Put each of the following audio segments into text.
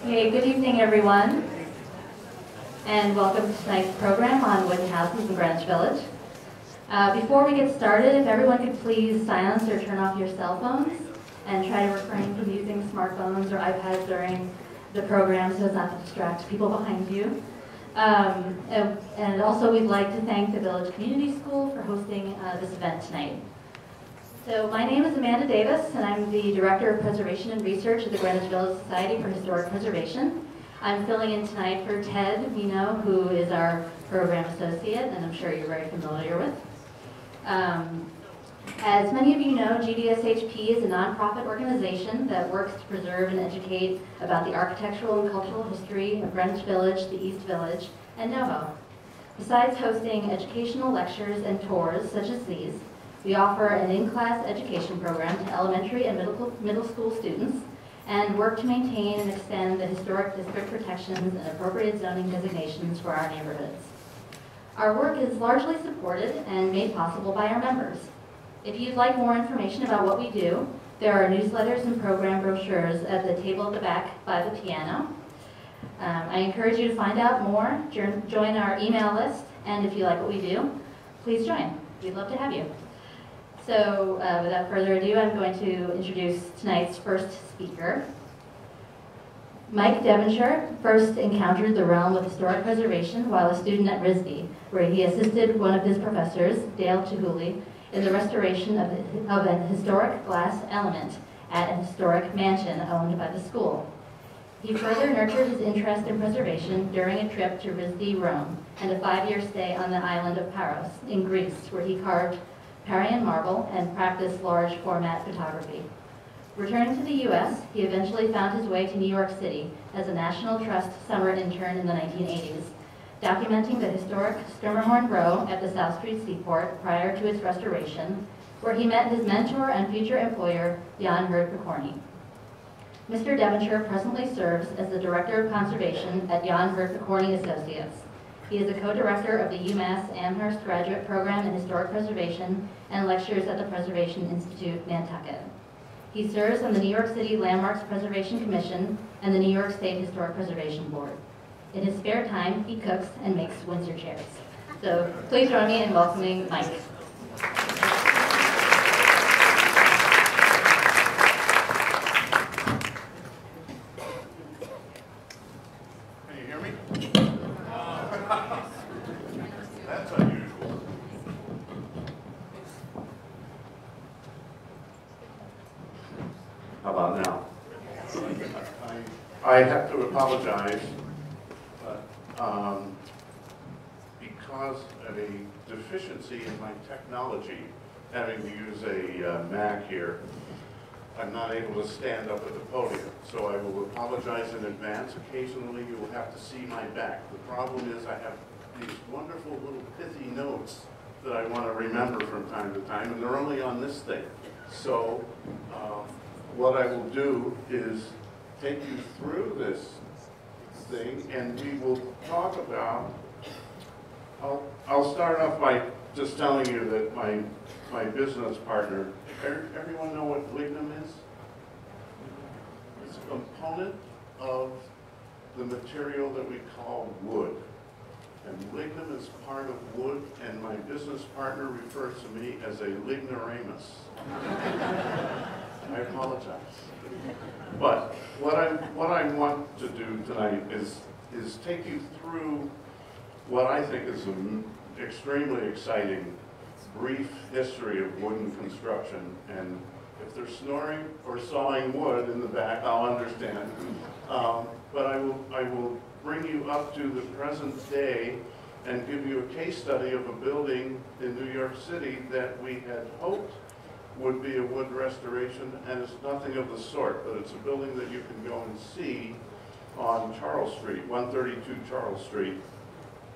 Okay, good evening everyone, and welcome to tonight's program on wooden houses in Greenwich Village. Before we get started, if everyone could please silence or turn off your cell phones and try to refrain from using smartphones or iPads during the program so as not to distract people behind you. And also we'd like to thank the Village Community School for hosting this event tonight. So my name is Amanda Davis, and I'm the Director of Preservation and Research at the Greenwich Village Society for Historic Preservation. I'm filling in tonight for Ted Mino, who is our program associate, and I'm sure you're very familiar with. As many of you know, GVSHP is a nonprofit organization that works to preserve and educate about the architectural and cultural history of Greenwich Village, the East Village, and NoHo. Besides hosting educational lectures and tours such as these, we offer an in-class education program to elementary and middle school students and work to maintain and extend the historic district protections and appropriate zoning designations for our neighborhoods. Our work is largely supported and made possible by our members. If you'd like more information about what we do, there are newsletters and program brochures at the table at the back by the piano. I encourage you to find out more, join our email list, and if you like what we do, please join. We'd love to have you. So without further ado, I'm going to introduce tonight's first speaker. Mike Devonshire first encountered the realm of historic preservation while a student at RISD, where he assisted one of his professors, Dale Chihuly, in the restoration of an historic glass element at a historic mansion owned by the school. He further nurtured his interest in preservation during a trip to RISD, Rome, and a 5-year stay on the island of Paros in Greece, where he carved Parian marble and practiced large format photography. Returning to the U.S., he eventually found his way to New York City as a National Trust summer intern in the 1980s, documenting the historic Schermerhorn Row at the South Street Seaport prior to its restoration, where he met his mentor and future employer, Jan Herd-Picorni. Mr. Devonshire presently serves as the Director of Conservation at Jan Herd-Picorni Associates. He is a co-director of the UMass Amherst Graduate Program in Historic Preservation and lectures at the Preservation Institute, Nantucket. He serves on the New York City Landmarks Preservation Commission and the New York State Historic Preservation Board. In his spare time, he cooks and makes Windsor chairs. So please join me in welcoming Mike. Can you hear me? That's unusual. How about now? I have to apologize, because of a deficiency in my technology, having to use a Mac here, I'm not able to stand up at the podium, so I will apologize in advance. Occasionally you will have to see my back. The problem is I have these wonderful little pithy notes that I want to remember from time to time, and they're only on this thing. So what I will do is take you through this thing, and we will talk about, I'll start off by just telling you that my business partner, everyone know what lignum is? It's a component of the material that we call wood. And lignum is part of wood, and my business partner refers to me as a lignoramus. I apologize. But what I want to do tonight is take you through what I think is an extremely exciting brief history of wooden construction. And if they're snoring or sawing wood in the back, I'll understand. But I will bring you up to the present day and give you a case study of a building in New York City that we had hoped would be a wood restoration, and it's nothing of the sort, but it's a building that you can go and see on Charles Street, 132 Charles Street.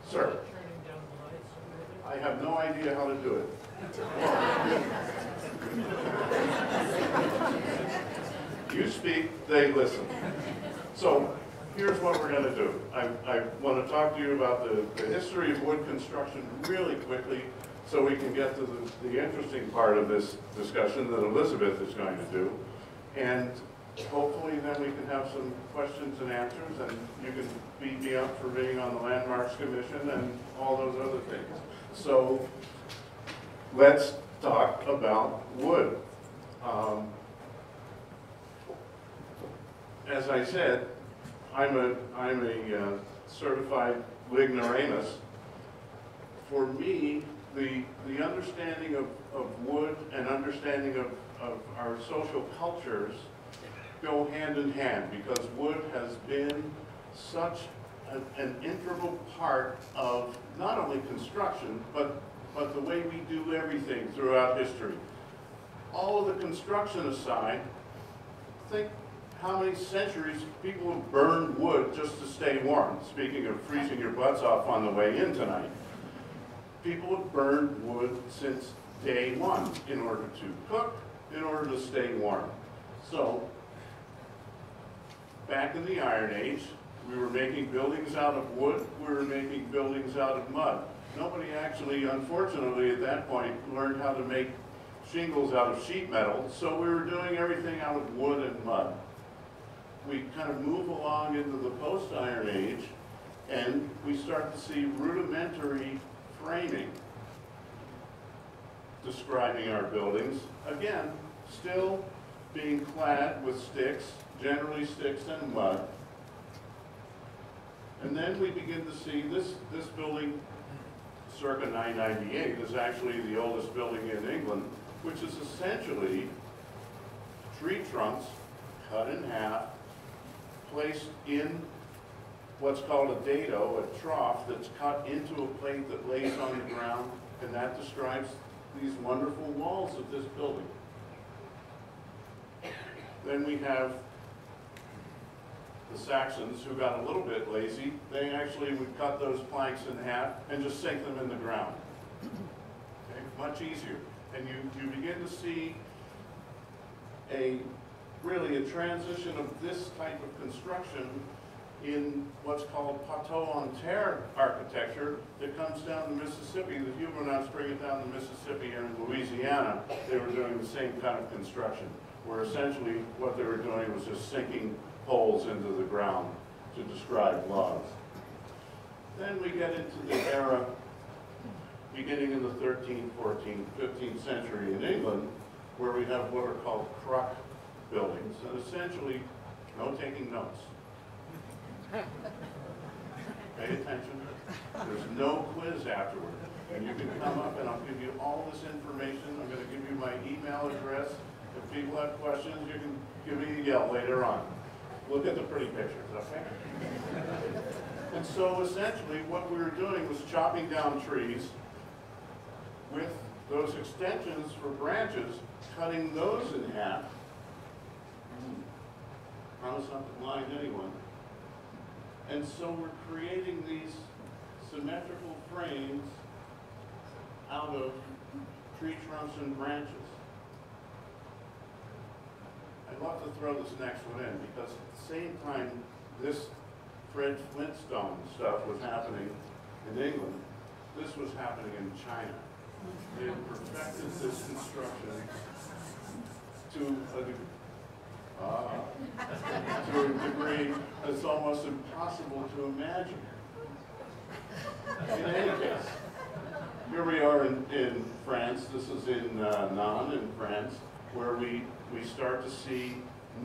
Sir, I have no idea how to do it. You speak, they listen. So here's what we're going to do. I want to talk to you about the history of wood construction really quickly, so we can get to the interesting part of this discussion that Elizabeth is going to do. And hopefully then we can have some questions and answers, and you can beat me up for being on the Landmarks Commission and all those other things. So let's talk about wood. As I said, I'm a certified ignoramus. For me, the understanding of wood and understanding of our social cultures go hand in hand, because wood has been such an integral part of not only construction, but the way we do everything throughout history. All of the construction aside, think how many centuries people have burned wood just to stay warm. Speaking of freezing your butts off on the way in tonight. People have burned wood since day one in order to cook, in order to stay warm. So, back in the Iron Age, we were making buildings out of wood, we were making buildings out of mud. Nobody actually, unfortunately, at that point, learned how to make shingles out of sheet metal, so we were doing everything out of wood and mud. We kind of move along into the post-Iron Age, and we start to see rudimentary framing describing our buildings. Again, still being clad with sticks, generally sticks and mud. And then we begin to see this building, circa 998, is actually the oldest building in England, which is essentially tree trunks cut in half, placed in what's called a dado, a trough that's cut into a plate that lays on the ground, and that describes these wonderful walls of this building. Then we have the Saxons, who got a little bit lazy. They actually would cut those planks in half and just sink them in the ground. Okay? Much easier. And you begin to see really a transition of this type of construction in what's called plateau-en-terre architecture that comes down the Mississippi. The Huguenots bring it down the Mississippi, and in Louisiana, they were doing the same kind of construction, where essentially what they were doing was just sinking holes into the ground to describe logs. Then we get into the era beginning in the 13th, 14th, 15th century in England, where we have what are called cruck buildings, and essentially, no taking notes. Pay attention. There's no quiz afterward. And you can come up and I'll give you all this information. I'm going to give you my email address. If people have questions, you can give me a yell later on. Look at the pretty pictures, okay? And so essentially what we were doing was chopping down trees with those extensions for branches, cutting those in half. Promise not to blind anyone. And so we're creating these symmetrical frames out of tree trunks and branches. I'd love to throw this next one in, because at the same time this Fred Flintstone stuff was happening in England, this was happening in China. They had perfected this construction to a degree that's almost impossible to imagine. In any case, here we are in France. This is in Nantes in France, where we start to see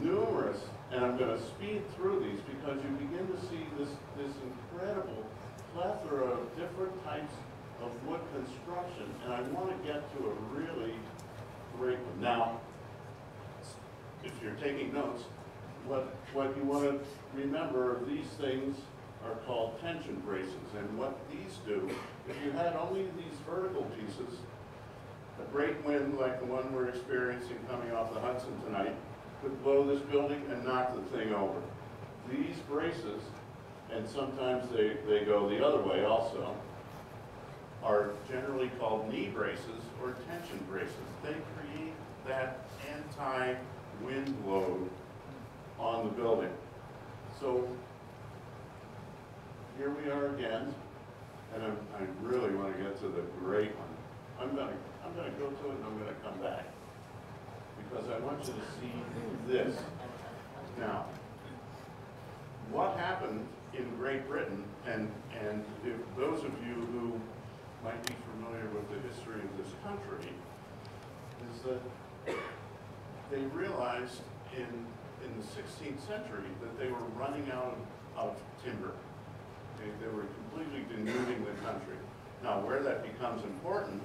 numerous, and I'm going to speed through these because you begin to see this incredible plethora of different types of wood construction, and I want to get to a really great one. Now, if you're taking notes, what you want to remember, these things are called tension braces, and what these do, if you had only these vertical pieces, a great wind like the one we're experiencing coming off the Hudson tonight could blow this building and knock the thing over. These braces, and sometimes they go the other way also, are generally called knee braces or tension braces. They create that anti-wind load on the building. So here we are again, and I really want to get to the great one. I'm going to go to it and I'm going to come back, because I want you to see this. Now, what happened in Great Britain, and if those of you who might be familiar with the history of this country, is that they realized in the 16th century that they were running out of timber. They were completely denuding the country. Now, where that becomes important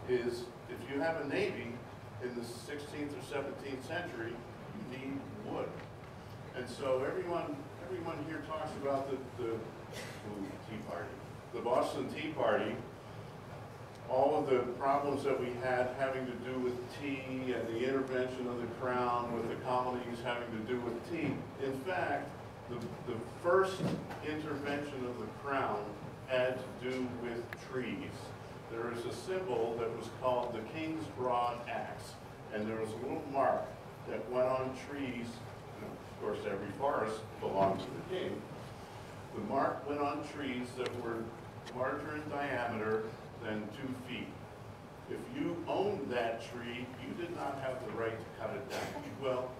is if you have a navy in the 16th or 17th century, you need wood. And so everyone here talks about the Tea Party, the Boston Tea Party, all of the problems that we had having to do with tea and the intervention of the crown with the colonies having to do with tea. In fact, the first intervention of the crown had to do with trees. There is a symbol that was called the King's Broad Axe, and there was a little mark that went on trees. Of course, every forest belonged to the king. The mark went on trees that were larger in diameter than 2 feet. If you owned that tree, you did not have the right to cut it down. Well,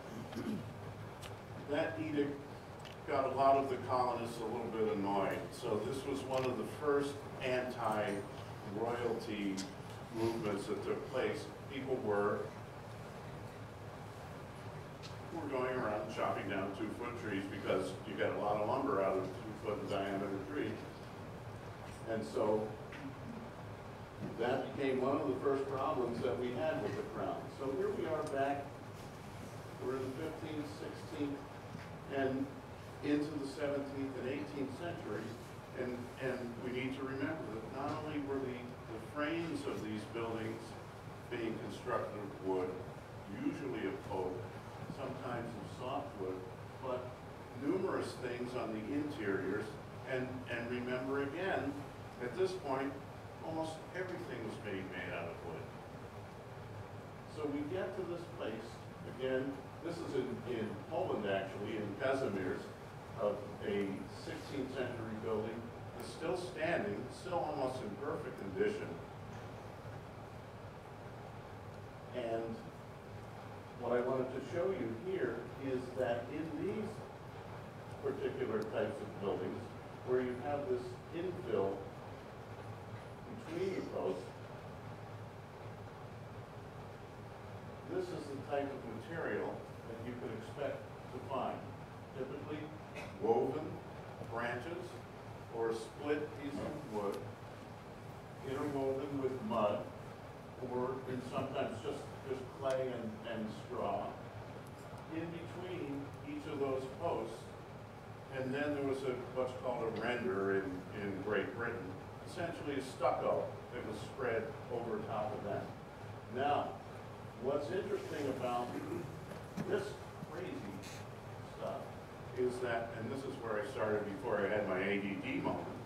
that edict got a lot of the colonists a little bit annoyed. So this was one of the first anti-royalty movements that took place. People were going around chopping down 2-foot trees because you get a lot of lumber out of a 2-foot in diameter tree. And so that became one of the first problems that we had with the crown. So here we are back, we're in the 15th, 16th, and into the 17th and 18th centuries. And we need to remember that not only were the frames of these buildings being constructed of wood, usually of oak, sometimes of softwood, but numerous things on the interiors. And remember again, at this point, almost everything was being made out of wood. So we get to this place, again, this is in Poland actually, in Kazimierz, of a 16th century building. It's still standing, still almost in perfect condition. And what I wanted to show you here is that in these particular types of buildings, where you have this infill between the posts, this is the type of material that you could expect to find. Typically woven branches or a split piece of wood interwoven with mud, or in sometimes just clay and straw in between each of those posts. And then there was what's called a render in Great Britain, essentially a stucco that was spread over top of that. Now, what's interesting about this crazy stuff is that, and this is where I started before I had my ADD moment,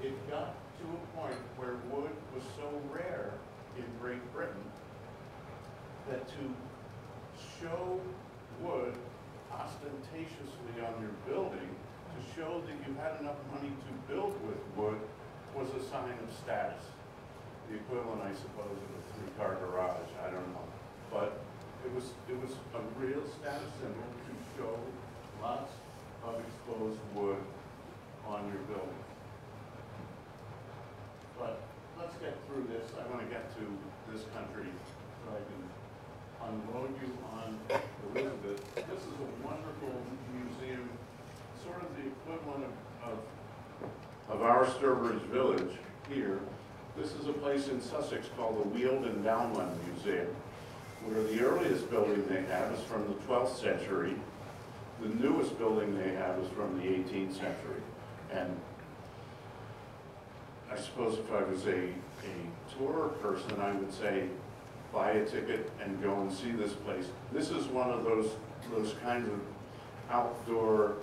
it got to a point where wood was so rare in Great Britain that to show wood ostentatiously on your building, to show that you had enough money to build with wood, was a sign of status. The equivalent, I suppose, of a 3-car garage, I don't know. But it was a real status symbol to show lots of exposed wood on your building. But let's get through this. I want to get to this country so I can unload you on Elizabeth. This is a wonderful museum, sort of the equivalent of our Sturbridge Village here. This is a place in Sussex called the Weald and Downland Museum, where the earliest building they have is from the 12th century. The newest building they have is from the 18th century. And I suppose if I was a tour person, I would say, buy a ticket and go and see this place. This is one of those kinds of outdoor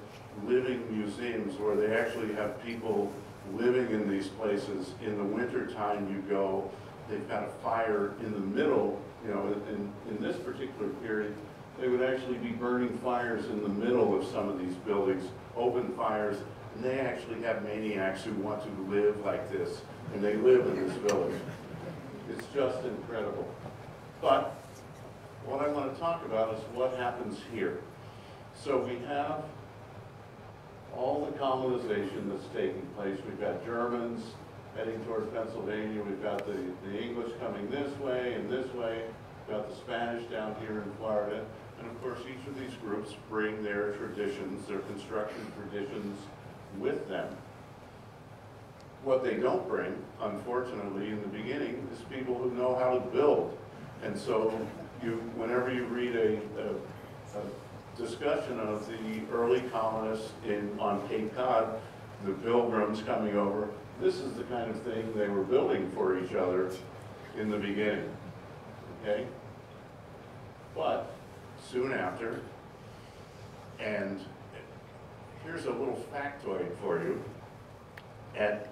living museums where they actually have people living in these places. In the winter time you go, they've got a fire in the middle, you know, in this particular period, they would actually be burning fires in the middle of some of these buildings, open fires, and they actually have maniacs who want to live like this, and they live in this village. It's just incredible. But what I want to talk about is what happens here. So we have all the colonization that's taking place. We've got Germans heading towards Pennsylvania. We've got the English coming this way and this way. We've got the Spanish down here in Florida. And of course, each of these groups bring their traditions, their construction traditions with them. What they don't bring, unfortunately, in the beginning, is people who know how to build. And so whenever you read a discussion of the early colonists on Cape Cod, the Pilgrims coming over, this is the kind of thing they were building for each other in the beginning, okay? But soon after, and here's a little factoid for you, at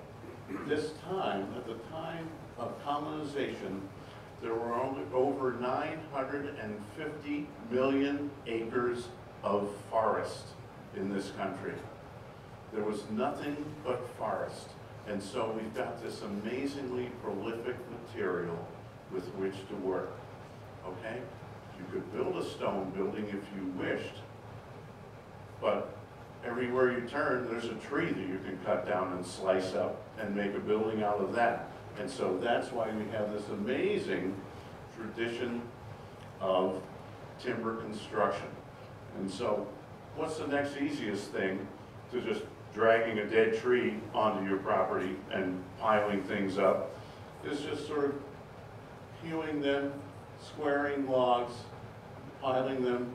this time, at the time of colonization, there were only over 950 million acres of forest in this country. There was nothing but forest. And so we've got this amazingly prolific material with which to work, okay? You could build a stone building if you wished, but everywhere you turn, there's a tree that you can cut down and slice up and make a building out of that. And so that's why we have this amazing tradition of timber construction. And so what's the next easiest thing to just dragging a dead tree onto your property and piling things up? Is just sort of hewing them, squaring logs, piling them,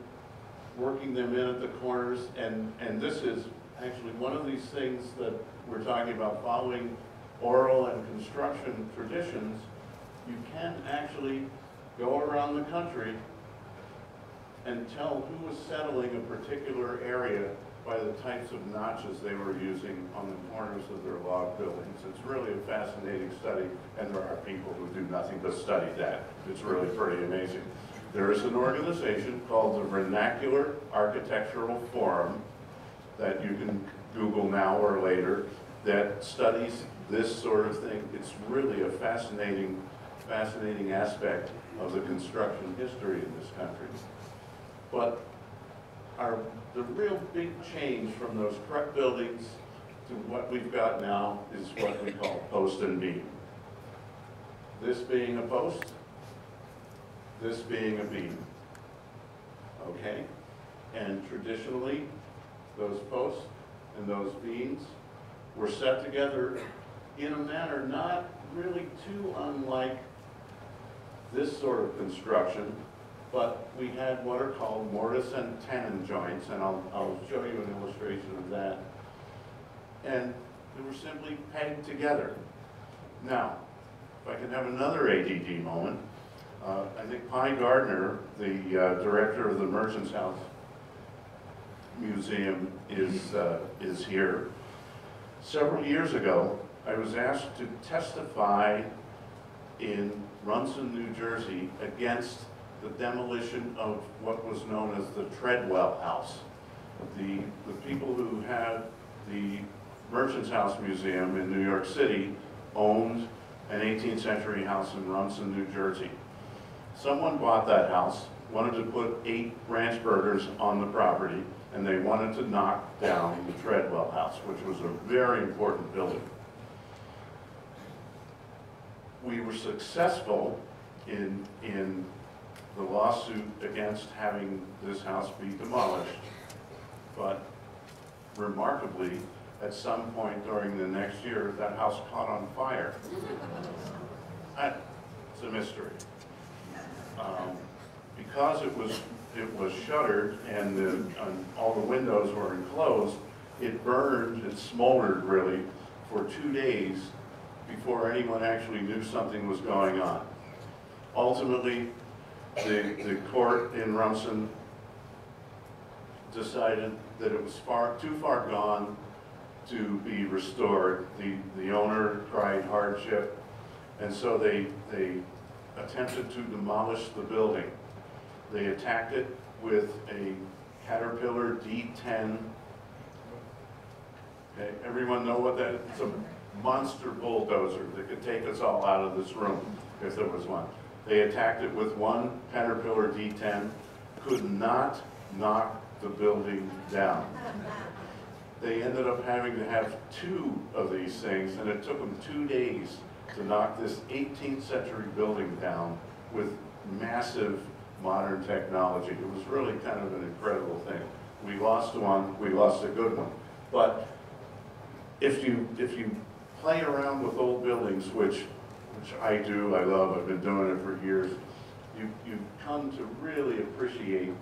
working them in at the corners, and this is actually one of these things that we're talking about, following oral and construction traditions. You can actually go around the country and tell who was settling a particular area by the types of notches they were using on the corners of their log buildings. It's really a fascinating study, and there are people who do nothing but study that. It's really pretty amazing. There is an organization called the Vernacular Architectural Forum that you can Google now or later that studies this sort of thing. It's really a fascinating aspect of the construction history in this country. But the real big change from those truck buildings to what we've got now is what we call post and beam. This being a post, this being a beam, okay? And traditionally, those posts and those beams were set together in a manner not really too unlike this sort of construction, but we had what are called mortise and tenon joints, and I'll show you an illustration of that. And they were simply pegged together. Now, if I can have another ADD moment, I think Pye Gardner, the director of the Merchants House Museum, is here. Several years ago, I was asked to testify in Runson, New Jersey, against the demolition of what was known as the Treadwell House. The people who had the Merchants House Museum in New York City owned an 18th century house in Runson, New Jersey. Someone bought that house, wanted to put 8 ranch burgers on the property, and they wanted to knock down the Treadwell House, which was a very important building. We were successful in the lawsuit against having this house be demolished, but remarkably, at some point during the next year, that house caught on fire. It's a mystery. Because it was shuttered and all the windows were enclosed, it burned, it smoldered really for 2 days before anyone actually knew something was going on. Ultimately, the court in Rumson decided that it was too far gone to be restored. The owner cried hardship, and so they attempted to demolish the building. They attacked it with a Caterpillar D10. Okay, everyone know what that is? It's a monster bulldozer that could take us all out of this room if there was one. They attacked it with one Caterpillar D10, could not knock the building down. They ended up having to have 2 of these things, and it took them 2 days to knock this 18th century building down with massive modern technology. It was really kind of an incredible thing. We lost one, we lost a good one. But if you play around with old buildings, which I do, I love, I've been doing it for years, you come to really appreciate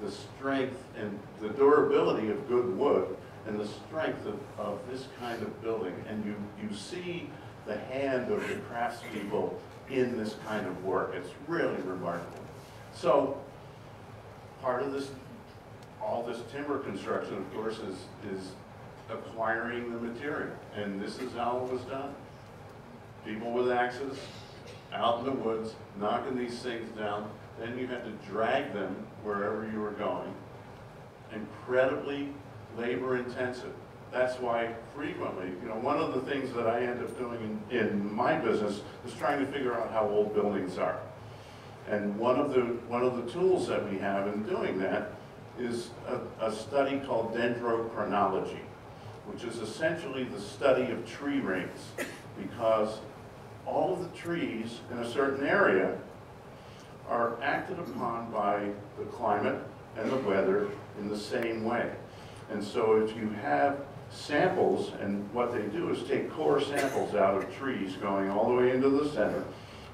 the strength and the durability of good wood and the strength of this kind of building. And you see the hand of the craftspeople in this kind of work. It's really remarkable. So part of this, all this timber construction, of course, is acquiring the material. And this is how it was done. People with axes out in the woods, knocking these things down. Then you had to drag them wherever you were going. Incredibly labor intensive. That's why frequently, one of the things that I end up doing in my business is trying to figure out how old buildings are. And one of the tools that we have in doing that is a study called dendrochronology, which is essentially the study of tree rings, because all of the trees in a certain area are acted upon by the climate and the weather in the same way. And so if you have samples, and what they do is take core samples out of trees going all the way into the center,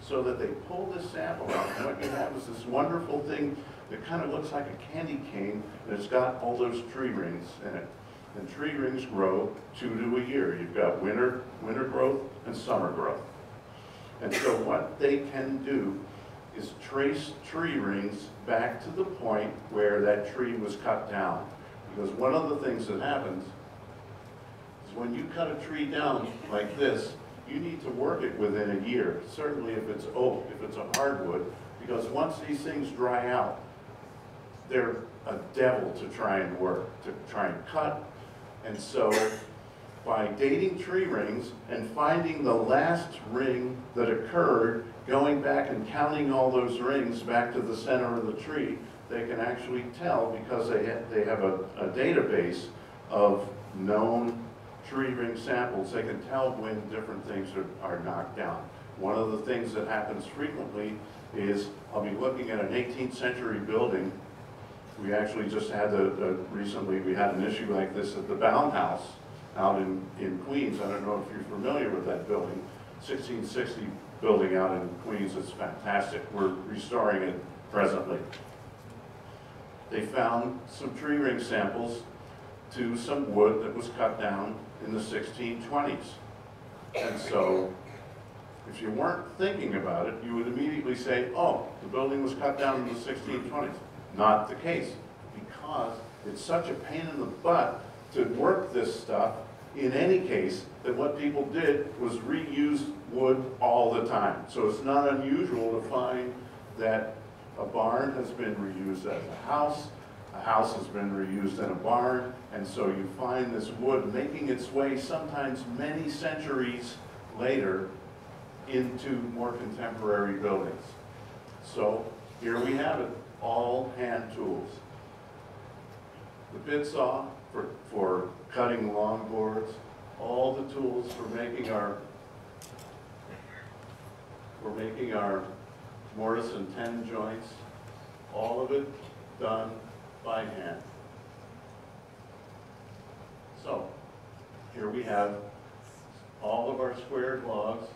so that they pull this sample out, and what you have is this wonderful thing that kind of looks like a candy cane, and it's got all those tree rings in it. And tree rings grow 2 to a year. You've got winter growth and summer growth. And so what they can do is trace tree rings back to the point where that tree was cut down. Because one of the things that happens is when you cut a tree down like this, you need to work it within a year, certainly if it's oak, if it's a hardwood, because once these things dry out, they're a devil to try and work, to try and cut. And so by dating tree rings and finding the last ring that occurred, going back and counting all those rings back to the center of the tree, they can actually tell, because they have a database of known tree ring samples. They can tell when different things are knocked down. One of the things that happens frequently is I'll be looking at an 18th century building. We actually just had recently we had an issue like this at the Bound House out in Queens. I don't know if you're familiar with that building. 1660 building out in Queens. It's fantastic. We're restoring it presently. They found some tree ring samples to some wood that was cut down in the 1620s. And so, if you weren't thinking about it, you would immediately say, oh, the building was cut down in the 1620s. Not the case, because it's such a pain in the butt to work this stuff in any case, that what people did was reuse wood all the time. So it's not unusual to find that a barn has been reused as a house has been reused in a barn, and so you find this wood making its way sometimes many centuries later into more contemporary buildings. So here we have it, all hand tools. The bit saw for cutting long boards, all the tools for making our mortise and tenon joints, all of it done by hand. So here we have all of our squared logs.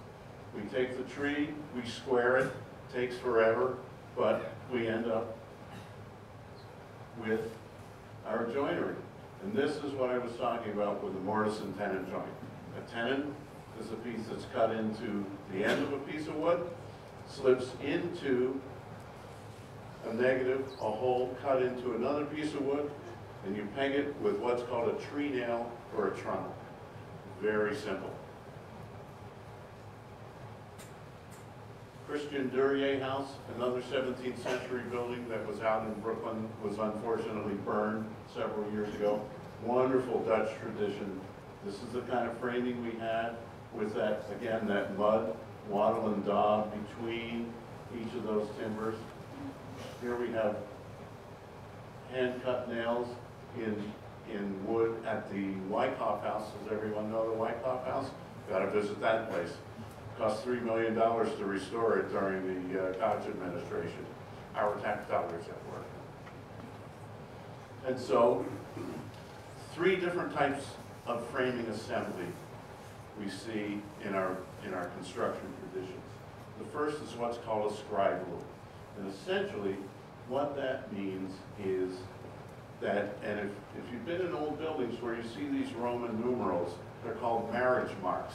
We take the tree, we square it, takes forever, but we end up with our joinery. And this is what I was talking about with the mortise and tenon joint. A tenon is a piece that's cut into the end of a piece of wood, slips into a negative, a hole cut into another piece of wood, and you peg it with what's called a tree nail or a trowel. Very simple. Christian Duryea House, another 17th century building that was out in Brooklyn, was unfortunately burned several years ago. Wonderful Dutch tradition. This is the kind of framing we had with that, again, that mud, wattle and daub between each of those timbers. Here we have hand-cut nails in wood at the Wyckoff House. Does everyone know the Wyckoff House? Got to visit that place. Cost $3 million to restore it during the Dodge administration. Our tax dollars at work. And so, 3 different types of framing assembly we see in our construction traditions. The first is what's called a scribe rule. And essentially, what that means is that, and if you've been in old buildings where you see these Roman numerals, they're called marriage marks.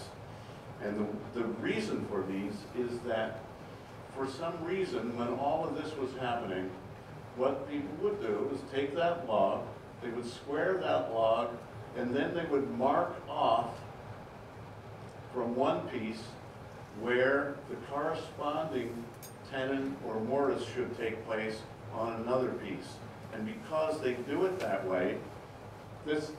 And the reason for these is that for some reason, when all of this was happening, what people would do is take that log, they would square that log, and then they would mark off from one piece where the corresponding tenon or mortise should take place on another piece. And because they do it that way, this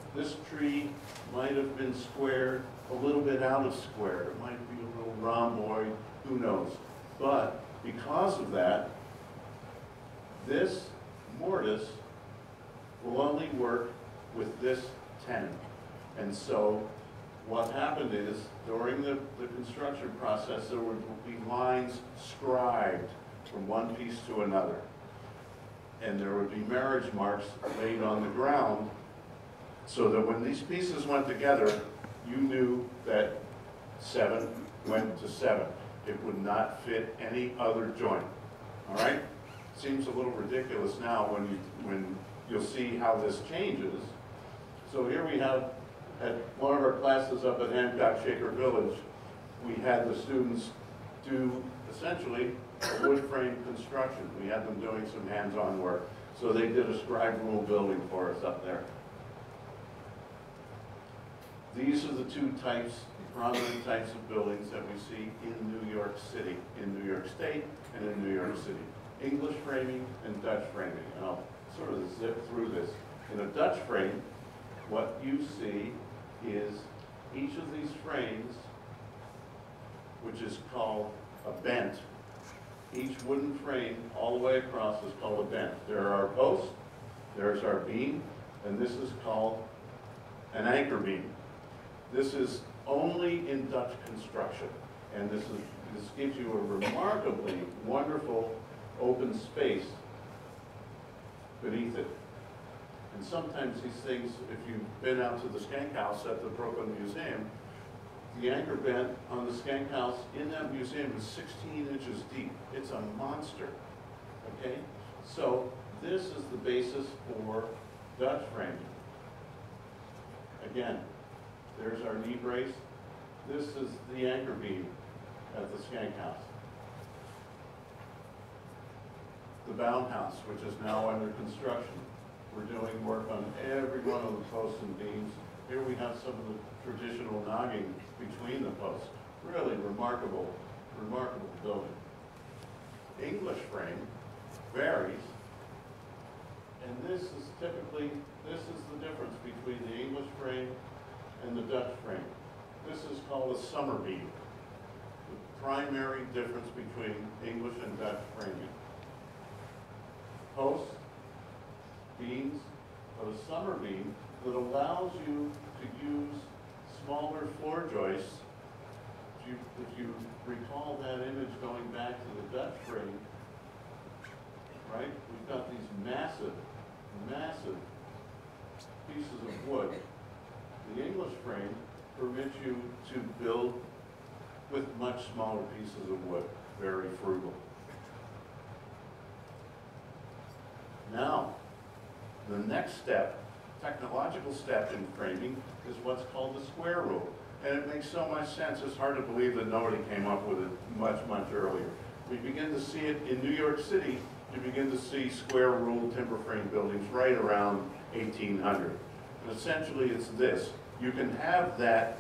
tree might have been squared a little bit out of square. It might be a little rhomboid, who knows. But because of that, this mortise will only work with this tenon. And so what happened is, during the construction process, there would be lines scribed from one piece to another. And there would be marriage marks laid on the ground so that when these pieces went together, you knew that 7 went to 7. It would not fit any other joint. All right? Seems a little ridiculous now when you'll see how this changes. So here we have, at one of our classes up at Hancock Shaker Village, we had the students do essentially a wood frame construction. We had them doing some hands-on work. So they did a scribe rule building for us up there. These are the 2 types, prominent types of buildings that we see in New York City, in New York State, and in New York City. English framing and Dutch framing. And I'll sort of zip through this. In a Dutch frame, what you see is each of these frames, which is called a bent. Each wooden frame all the way across is called a bent. There are our posts, there's our beam, and this is called an anchor beam. This is only in Dutch construction, and this gives you a remarkably wonderful open space beneath it. And sometimes these things, if you've been out to the Skank House at the Brooklyn Museum, the anchor bent on the Skank House in that museum is 16 inches deep. It's a monster, okay? So this is the basis for Dutch framing. Again, there's our knee brace. This is the anchor beam at the Skank House. The Bound House, which is now under construction. We're doing work on every one of the posts and beams. Here we have some of the traditional nogging between the posts. Really remarkable, remarkable building. English frame varies, and this is the difference between the English frame and the Dutch frame. This is called a summer beam, the primary difference between English and Dutch framing. Posts, beams, but a summer beam that allows you to use smaller floor joists. If you recall that image going back to the Dutch frame, right? We've got these massive, massive pieces of wood. The English frame permits you to build with much smaller pieces of wood, very frugal. Now, the next step, technological step in framing, is what's called the square rule. And it makes so much sense, it's hard to believe that nobody came up with it much, much earlier. We begin to see it in New York City. You begin to see square rule timber frame buildings right around 1800. And essentially it's this. You can have that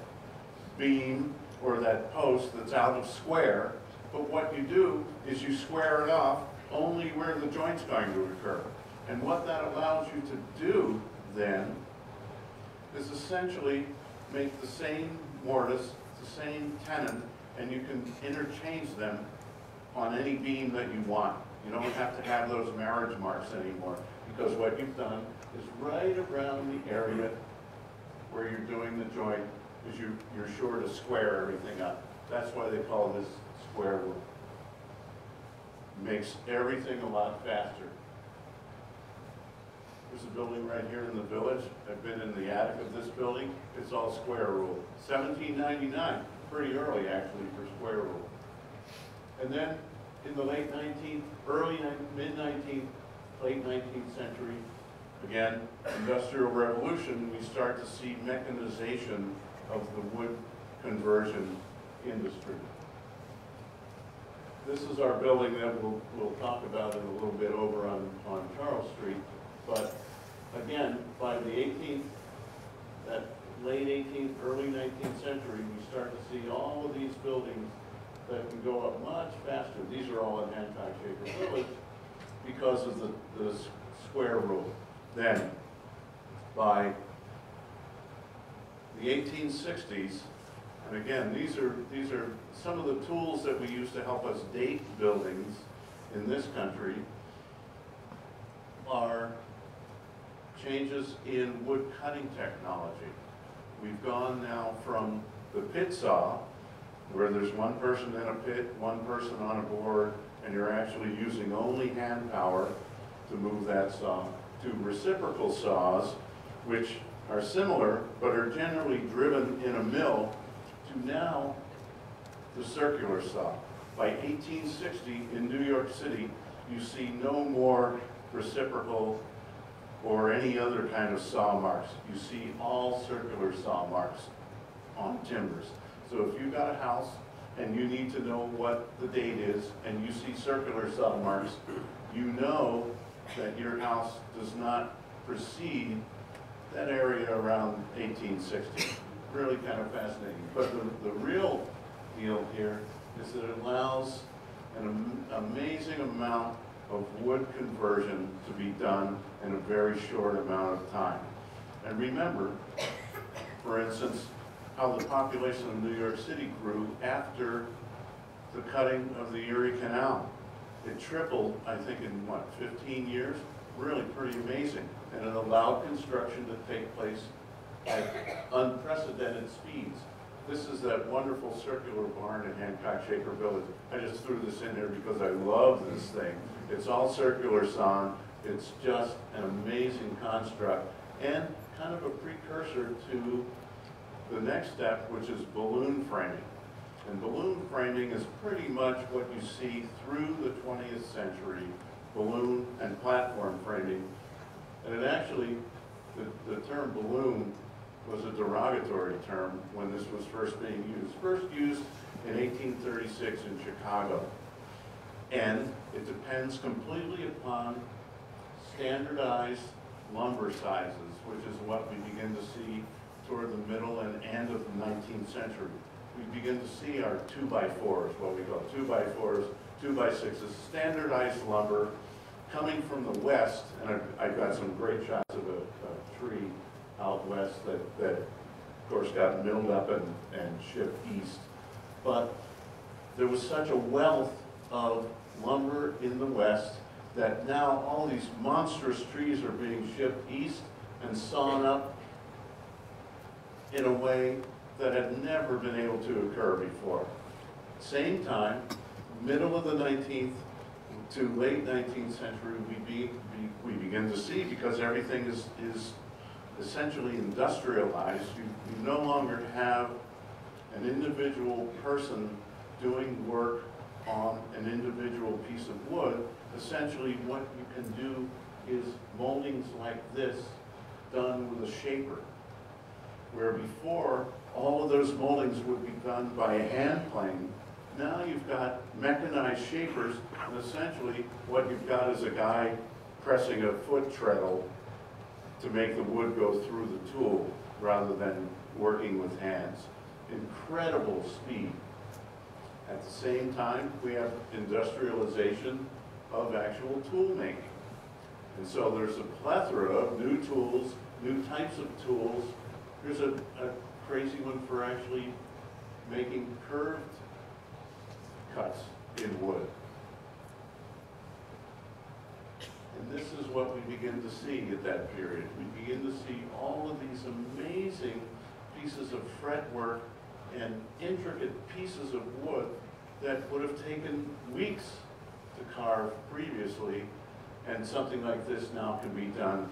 beam or that post that's out of square, but what you do is you square it off only where the joint's going to occur. And what that allows you to do then is essentially make the same mortise, the same tenon, and you can interchange them on any beam that you want. You don't have to have those marriage marks anymore, because what you've done is right around the area where you're doing the joint, is you're sure to square everything up. That's why they call this square rule. Makes everything a lot faster. There's a building right here in the village. I've been in the attic of this building. It's all square rule. 1799, pretty early actually for square rule. And then in the late 19th, mid-19th, late 19th century, again, Industrial Revolution, we start to see mechanization of the wood conversion industry. This is our building that we'll talk about in a little bit over on Charles Street. But again, by the 18th, that late 18th, early 19th century, we start to see all of these buildings that can go up much faster. These are all in Hancock-Shaker Village because of the square rule. Then, by the 1860s, and again, these are some of the tools that we use to help us date buildings in this country, are changes in wood cutting technology. We've gone now from the pit saw, where there's one person in a pit, one person on a board, and you're actually using only hand power to move that saw, to reciprocal saws, which are similar, but are generally driven in a mill, to now the circular saw. By 1860 in New York City, you see no more reciprocal or any other kind of saw marks. You see all circular saw marks on timbers. So if you've got a house and you need to know what the date is and you see circular saw marks, you know that your house does not precede that area around 1860. Really kind of fascinating. But the real deal here is that it allows an amazing amount of wood conversion to be done in a very short amount of time. And remember, for instance, how the population of New York City grew after the cutting of the Erie Canal. It tripled, I think, in what, 15 years? Really pretty amazing. And it allowed construction to take place at unprecedented speeds. This is that wonderful circular barn in Hancock-Shaker Village. I just threw this in here because I love this thing. It's all circular sawn. It's just an amazing construct and kind of a precursor to the next step, which is balloon framing. And balloon framing is pretty much what you see through the 20th century, balloon and platform framing. And it actually, the term balloon was a derogatory term when this was first being used. First used in 1836 in Chicago. And it depends completely upon standardized lumber sizes, which is what we begin to see toward the middle and end of the 19th century. We begin to see our 2x4s, what we call 2x4s, 2x6s, standardized lumber coming from the west. And I've got some great shots of a tree out west that of course got milled up and shipped east. But there was such a wealth of lumber in the west that now all these monstrous trees are being shipped east and sawn up in a way that had never been able to occur before. Same time, middle of the 19th to late 19th century, we begin to see, because everything is essentially industrialized, you no longer have an individual person doing work on an individual piece of wood. Essentially what you can do is moldings like this done with a shaper, where before all of those moldings would be done by a hand plane. Now you've got mechanized shapers, and essentially what you've got is a guy pressing a foot treadle to make the wood go through the tool rather than working with hands. Incredible speed. At the same time, we have industrialization of actual tool making. And so there's a plethora of new tools, new types of tools. Here's a crazy one for actually making curved cuts in wood. And this is what we begin to see at that period. We begin to see all of these amazing pieces of fretwork and intricate pieces of wood that would have taken weeks to carve previously, and something like this now can be done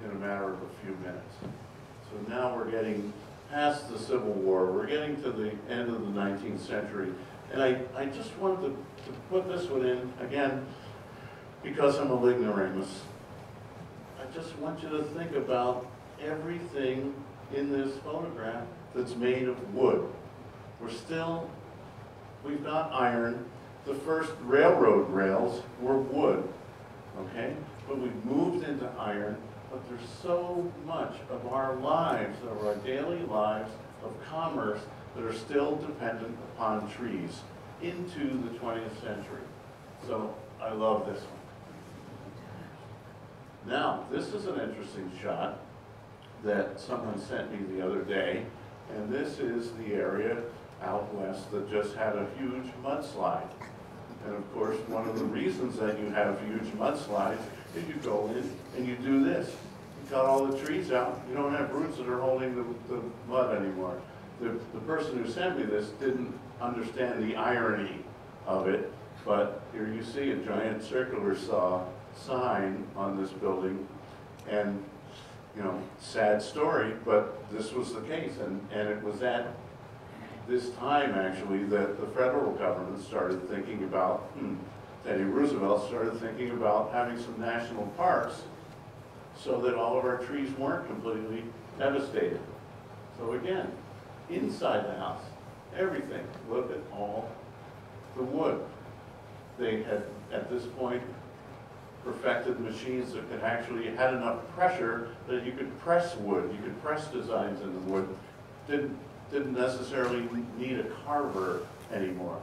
in a matter of a few minutes. So now we're getting past the Civil War, we're getting to the end of the 19th century, and I just wanted to put this one in, again, because I'm an ignoramus. I just want you to think about everything in this photograph that's made of wood. We've got iron. The first railroad rails were wood, okay? But we've moved into iron, but there's so much of our lives, of our daily lives, of commerce, that are still dependent upon trees into the 20th century. So I love this one. Now, this is an interesting shot that someone sent me the other day, and this is the area out west that just had a huge mudslide. And of course, one of the reasons that you have huge mudslides is you go in and you do this. You cut all the trees out, you don't have roots that are holding the mud anymore. The person who sent me this didn't understand the irony of it, but here you see a giant circular saw sign on this building, and you know, sad story, but this was the case, and it was at this time actually that the federal government started thinking about, Teddy Roosevelt started thinking about having some national parks so that all of our trees weren't completely devastated. So again, inside the house, everything, look at all the wood. They had, at this point, perfected machines that could actually, had enough pressure that you could press wood, you could press designs in the wood. Didn't necessarily need a carver anymore.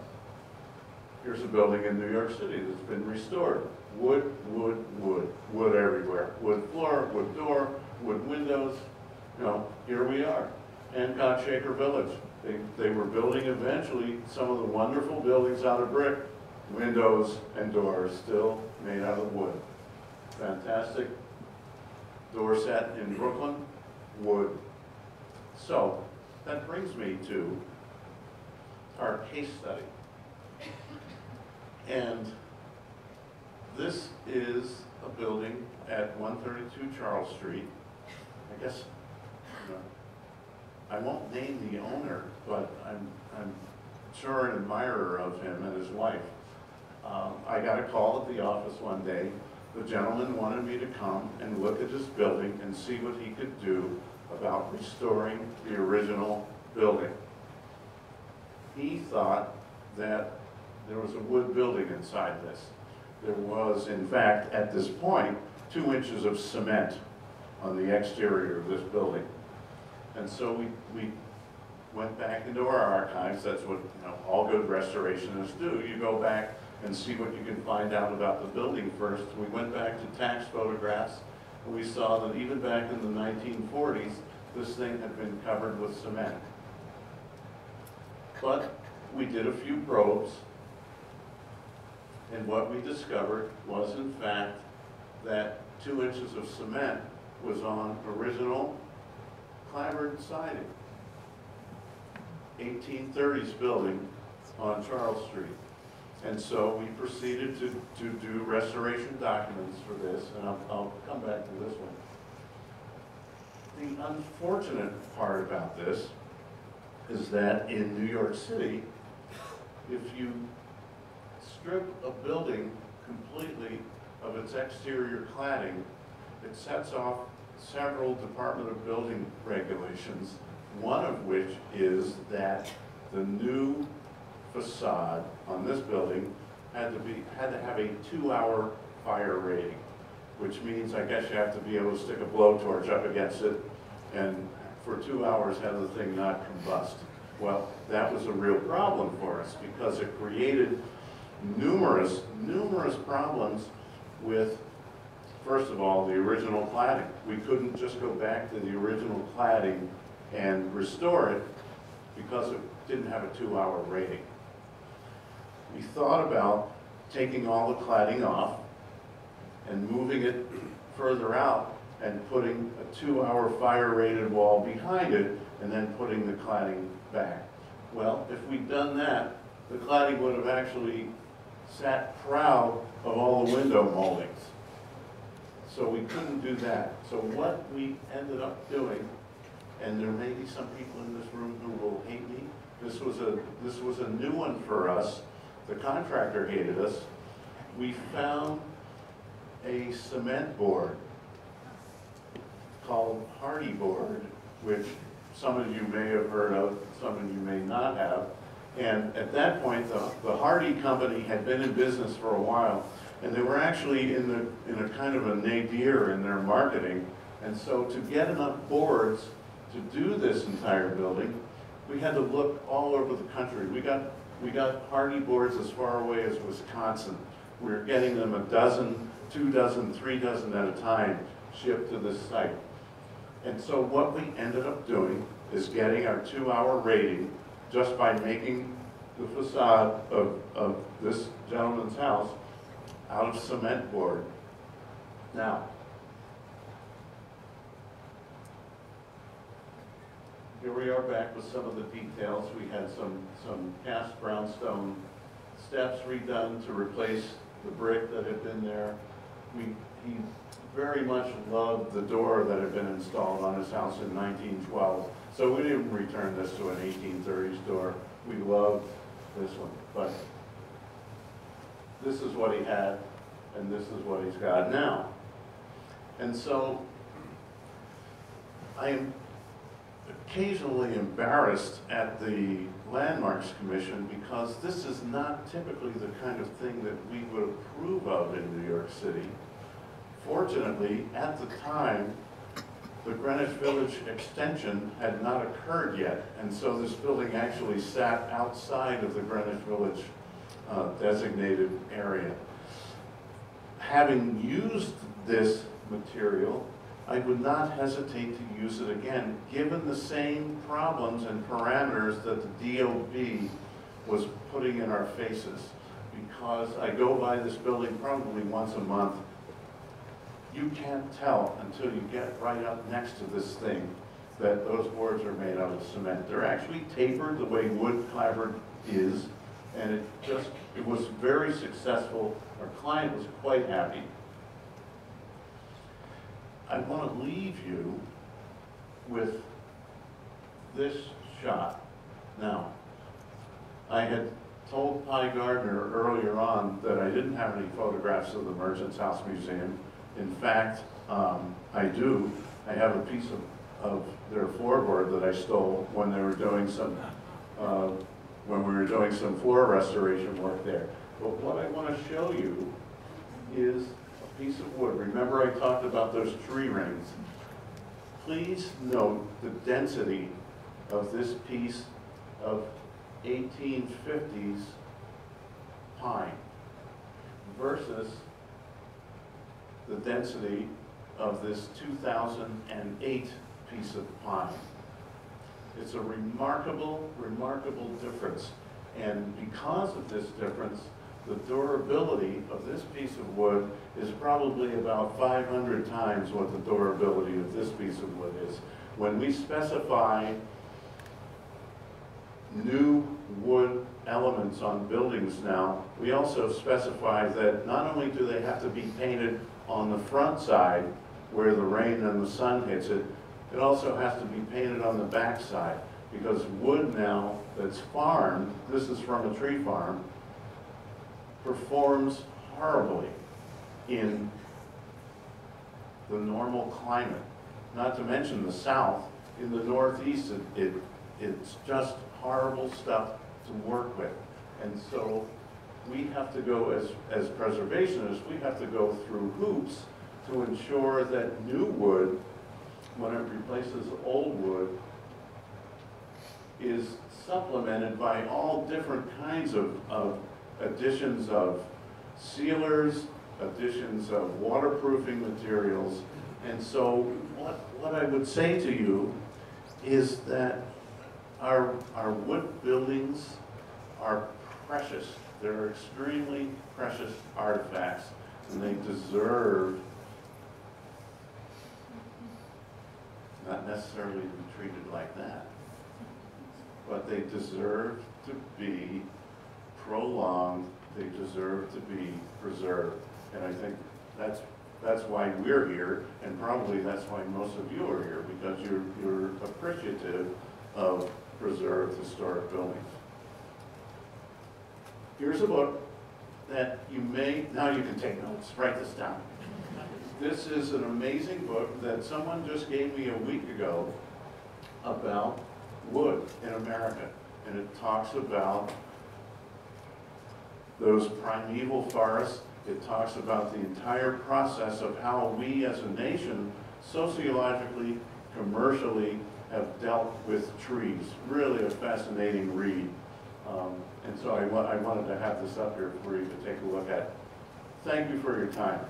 Here's a building in New York City that's been restored. Wood, wood, wood, wood everywhere. Wood floor, wood door, wood windows. You know, here we are. Hancock Shaker Village. They were building eventually some of the wonderful buildings out of brick, windows and doors still made out of wood. Fantastic door set in Brooklyn, wood. So that brings me to our case study. And this is a building at 132 Charles Street. I guess, you know, I won't name the owner, but I'm sure an admirer of him and his wife. I got a call at the office one day. The gentleman wanted me to come and look at this building and see what he could do about restoring the original building. He thought that there was a wood building inside this. There was, in fact, at this point, 2 inches of cement on the exterior of this building. And so we went back into our archives. That's what, you know, all good restorationists do. You go back and see what you can find out about the building first. We went back to tax photographs, and we saw that even back in the 1940s, this thing had been covered with cement. But we did a few probes, and what we discovered was, in fact, that 2 inches of cement was on original clapboard siding. 1830s building on Charles Street. And so we proceeded to do restoration documents for this, and I'll come back to this one. The unfortunate part about this is that in New York City, if you strip a building completely of its exterior cladding, it sets off several Department of Building regulations, one of which is that the new facade on this building had to have a 2-hour fire rating, which means I guess you have to be able to stick a blowtorch up against it and for 2 hours have the thing not combust. Well, that was a real problem for us because it created numerous problems with, first of all, the original cladding. We couldn't just go back to the original cladding and restore it because it didn't have a 2-hour rating. We thought about taking all the cladding off and moving it further out and putting a 2-hour fire-rated wall behind it and then putting the cladding back. Well, if we'd done that, the cladding would have actually sat proud of all the window moldings. So we couldn't do that. So what we ended up doing, and there may be some people in this room who will hate me, this was a new one for us. The contractor hated us. We found a cement board called hardy board, which some of you may have heard of, some of you may not have. And at that point, the Hardy company had been in business for a while, and they were actually in a kind of a nadir in their marketing. And so to get enough boards to do this entire building, we had to look all over the country. We got Hardy boards as far away as Wisconsin. We were getting them a dozen, 2 dozen, 3 dozen at a time shipped to this site. And so what we ended up doing is getting our 2-hour rating just by making the facade of this gentleman's house out of cement board. Now, here we are back with some of the details. We had some cast brownstone steps redone to replace the brick that had been there. He very much loved the door that had been installed on his house in 1912. So we didn't return this to an 1830s door. We loved this one. But this is what he had, and this is what he's got now. And so I am occasionally embarrassed at the Landmarks Commission because this is not typically the kind of thing that we would approve of in New York City. Fortunately, at the time, the Greenwich Village extension had not occurred yet, and so this building actually sat outside of the Greenwich Village designated area. Having used this material, I would not hesitate to use it again, given the same problems and parameters that the DOB was putting in our faces. Because I go by this building probably once a month, you can't tell until you get right up next to this thing that those boards are made out of cement. They're actually tapered the way wood clapboard is, and it was very successful. Our client was quite happy. I want to leave you with this shot. Now, I had told Pi Gardner earlier on that I didn't have any photographs of the Merchants House Museum. In fact, I do. I have a piece of their floorboard that I stole when they were doing some, when we were doing some floor restoration work there. But what I want to show you is a piece of wood. Remember I talked about those tree rings. Please note the density of this piece of 1850s pine versus the density of this 2008 piece of pine. It's a remarkable, remarkable difference. And because of this difference, the durability of this piece of wood is probably about 500 times what the durability of this piece of wood is. When we specify new wood elements on buildings now, we also specify that not only do they have to be painted on the front side where the rain and the sun hits it, it also has to be painted on the back side, because wood now that's farmed, this is from a tree farm, performs horribly in the normal climate. Not to mention the South. In the Northeast, it's just horrible stuff to work with. And so we have to go, as preservationists, we have to go through hoops to ensure that new wood, when it replaces old wood, is supplemented by all different kinds of additions of sealers, additions of waterproofing materials. And so what I would say to you is that our wood buildings are precious. They're extremely precious artifacts. And they deserve not necessarily to be treated like that, but they deserve to be prolonged, they deserve to be preserved. And I think that's why we're here, and probably that's why most of you are here, because you're appreciative of preserved historic buildings. Here's a book that now you can take notes, write this down. This is an amazing book that someone just gave me a week ago about wood in America. And it talks about those primeval forests. It talks about the entire process of how we as a nation, sociologically, commercially, have dealt with trees. Really a fascinating read. And so I wanted to have this up here for you to take a look at. Thank you for your time.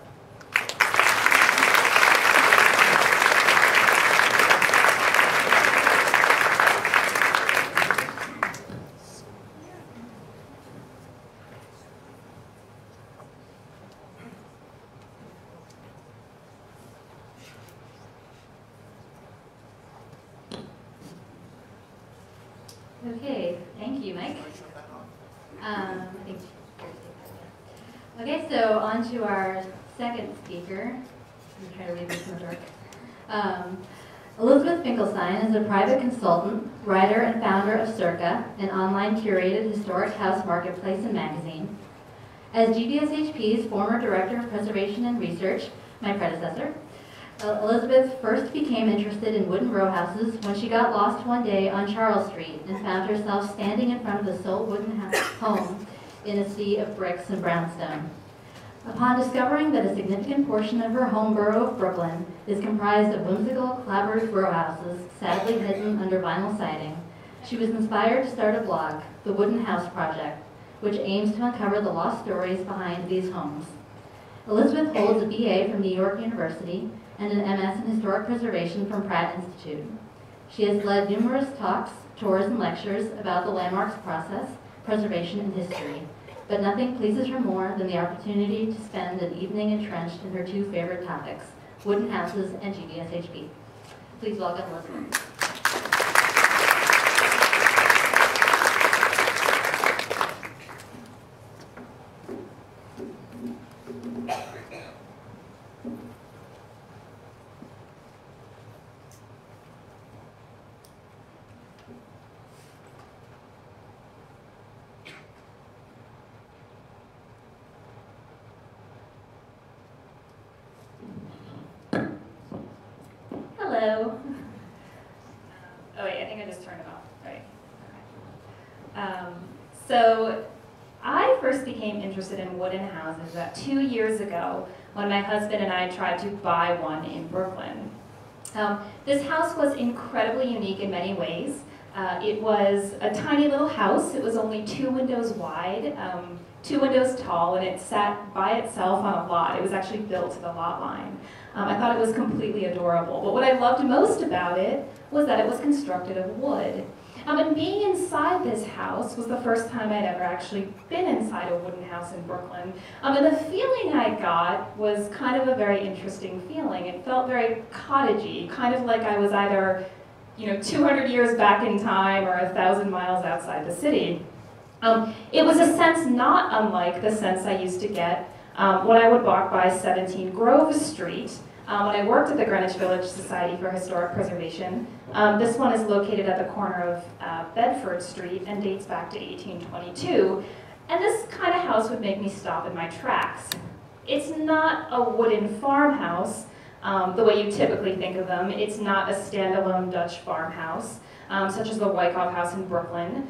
Okay, thank you, Mike. Okay, so on to our second speaker. I'm trying to read this in the dark. Elizabeth Finkelstein is a private consultant, writer, and founder of Circa, an online curated historic house marketplace and magazine. As GVSHP's former Director of Preservation and Research, my predecessor, Elizabeth first became interested in wooden row houses when she got lost one day on Charles Street and found herself standing in front of the sole wooden home in a sea of bricks and brownstone. Upon discovering that a significant portion of her home borough of Brooklyn is comprised of whimsical, collaborative row houses sadly hidden under vinyl siding, she was inspired to start a blog, The Wooden House Project, which aims to uncover the lost stories behind these homes. Elizabeth holds a BA from New York University and an MS in Historic Preservation from Pratt Institute. She has led numerous talks, tours, and lectures about the landmarks process, preservation, and history, but nothing pleases her more than the opportunity to spend an evening entrenched in her two favorite topics, wooden houses and GVSHP. Please welcome Elizabeth. Hello. Oh wait, I think I just turned it off, right? So I first became interested in wooden houses about 2 years ago when my husband and I tried to buy one in Brooklyn. This house was incredibly unique in many ways. It was a tiny little house. It was only 2 windows wide, 2 windows tall, and it sat by itself on a lot. It was actually built to the lot line. I thought it was completely adorable. But what I loved most about it was that it was constructed of wood. And being inside this house was the first time I'd ever actually been inside a wooden house in Brooklyn. And the feeling I got was kind of a very interesting feeling. It felt very cottagey, kind of like I was either 200 years back in time or 1,000 miles outside the city. It was a sense not unlike the sense I used to get when I would walk by 17 Grove Street when I worked at the Greenwich Village Society for Historic Preservation. This one is located at the corner of Bedford Street and dates back to 1822. And this kind of house would make me stop in my tracks. It's not a wooden farmhouse the way you typically think of them. It's not a standalone Dutch farmhouse, such as the Wyckoff House in Brooklyn,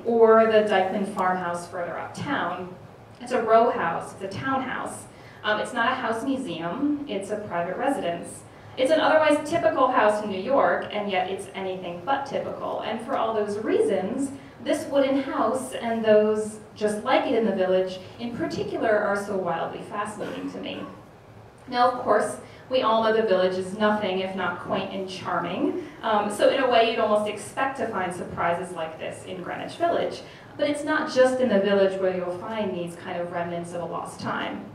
or the Dyckman farmhouse further uptown. It's a row house, it's a townhouse. It's not a house museum, it's a private residence. It's an otherwise typical house in New York, and yet it's anything but typical. And for all those reasons, this wooden house and those just like it in the village in particular are so wildly fascinating to me. Now, of course, we all know the village is nothing if not quaint and charming. So in a way, you'd almost expect to find surprises like this in Greenwich Village. But it's not just in the village where you'll find these kind of remnants of a lost time.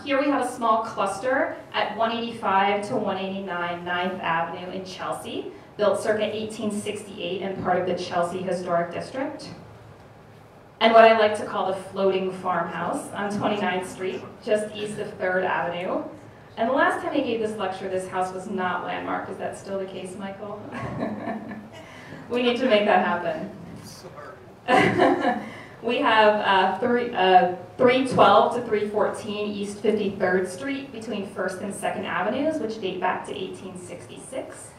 Here we have a small cluster at 185 to 189 9th Avenue in Chelsea, built circa 1868 and part of the Chelsea Historic District. And what I like to call the floating farmhouse on 29th Street, just east of 3rd Avenue. And the last time I gave this lecture, this house was not landmarked. Is that still the case, Michael? We need to make that happen. Sorry. We have 312 to 314 East 53rd Street between 1st and 2nd Avenues, which date back to 1866.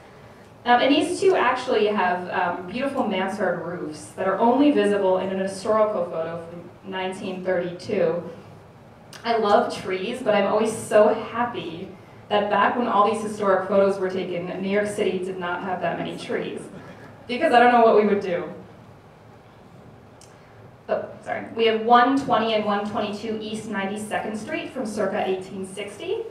And these two actually have beautiful mansard roofs that are only visible in an historical photo from 1932. I love trees, but I'm always so happy that back when all these historic photos were taken, New York City did not have that many trees, because I don't know what we would do. Oh, sorry. We have 120 and 122 East 92nd Street from circa 1860.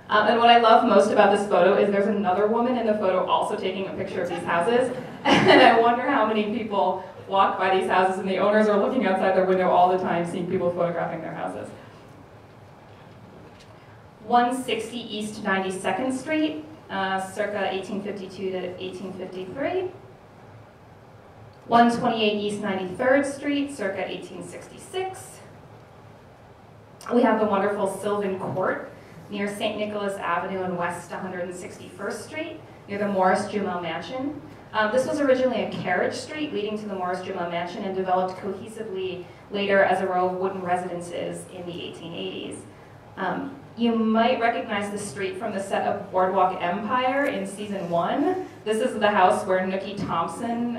And what I love most about this photo is there's another woman in the photo also taking a picture of these houses. And I wonder how many people walk by these houses and the owners are looking outside their window all the time seeing people photographing their houses. 160 East 92nd Street, circa 1852 to 1853. 128 East 93rd Street, circa 1866. We have the wonderful Sylvan Court near St. Nicholas Avenue and West 161st Street, near the Morris Jumel Mansion. This was originally a carriage street leading to the Morris Jumel Mansion and developed cohesively later as a row of wooden residences in the 1880s. You might recognize the street from the set of Boardwalk Empire in season 1. This is the house where Nookie Thompson,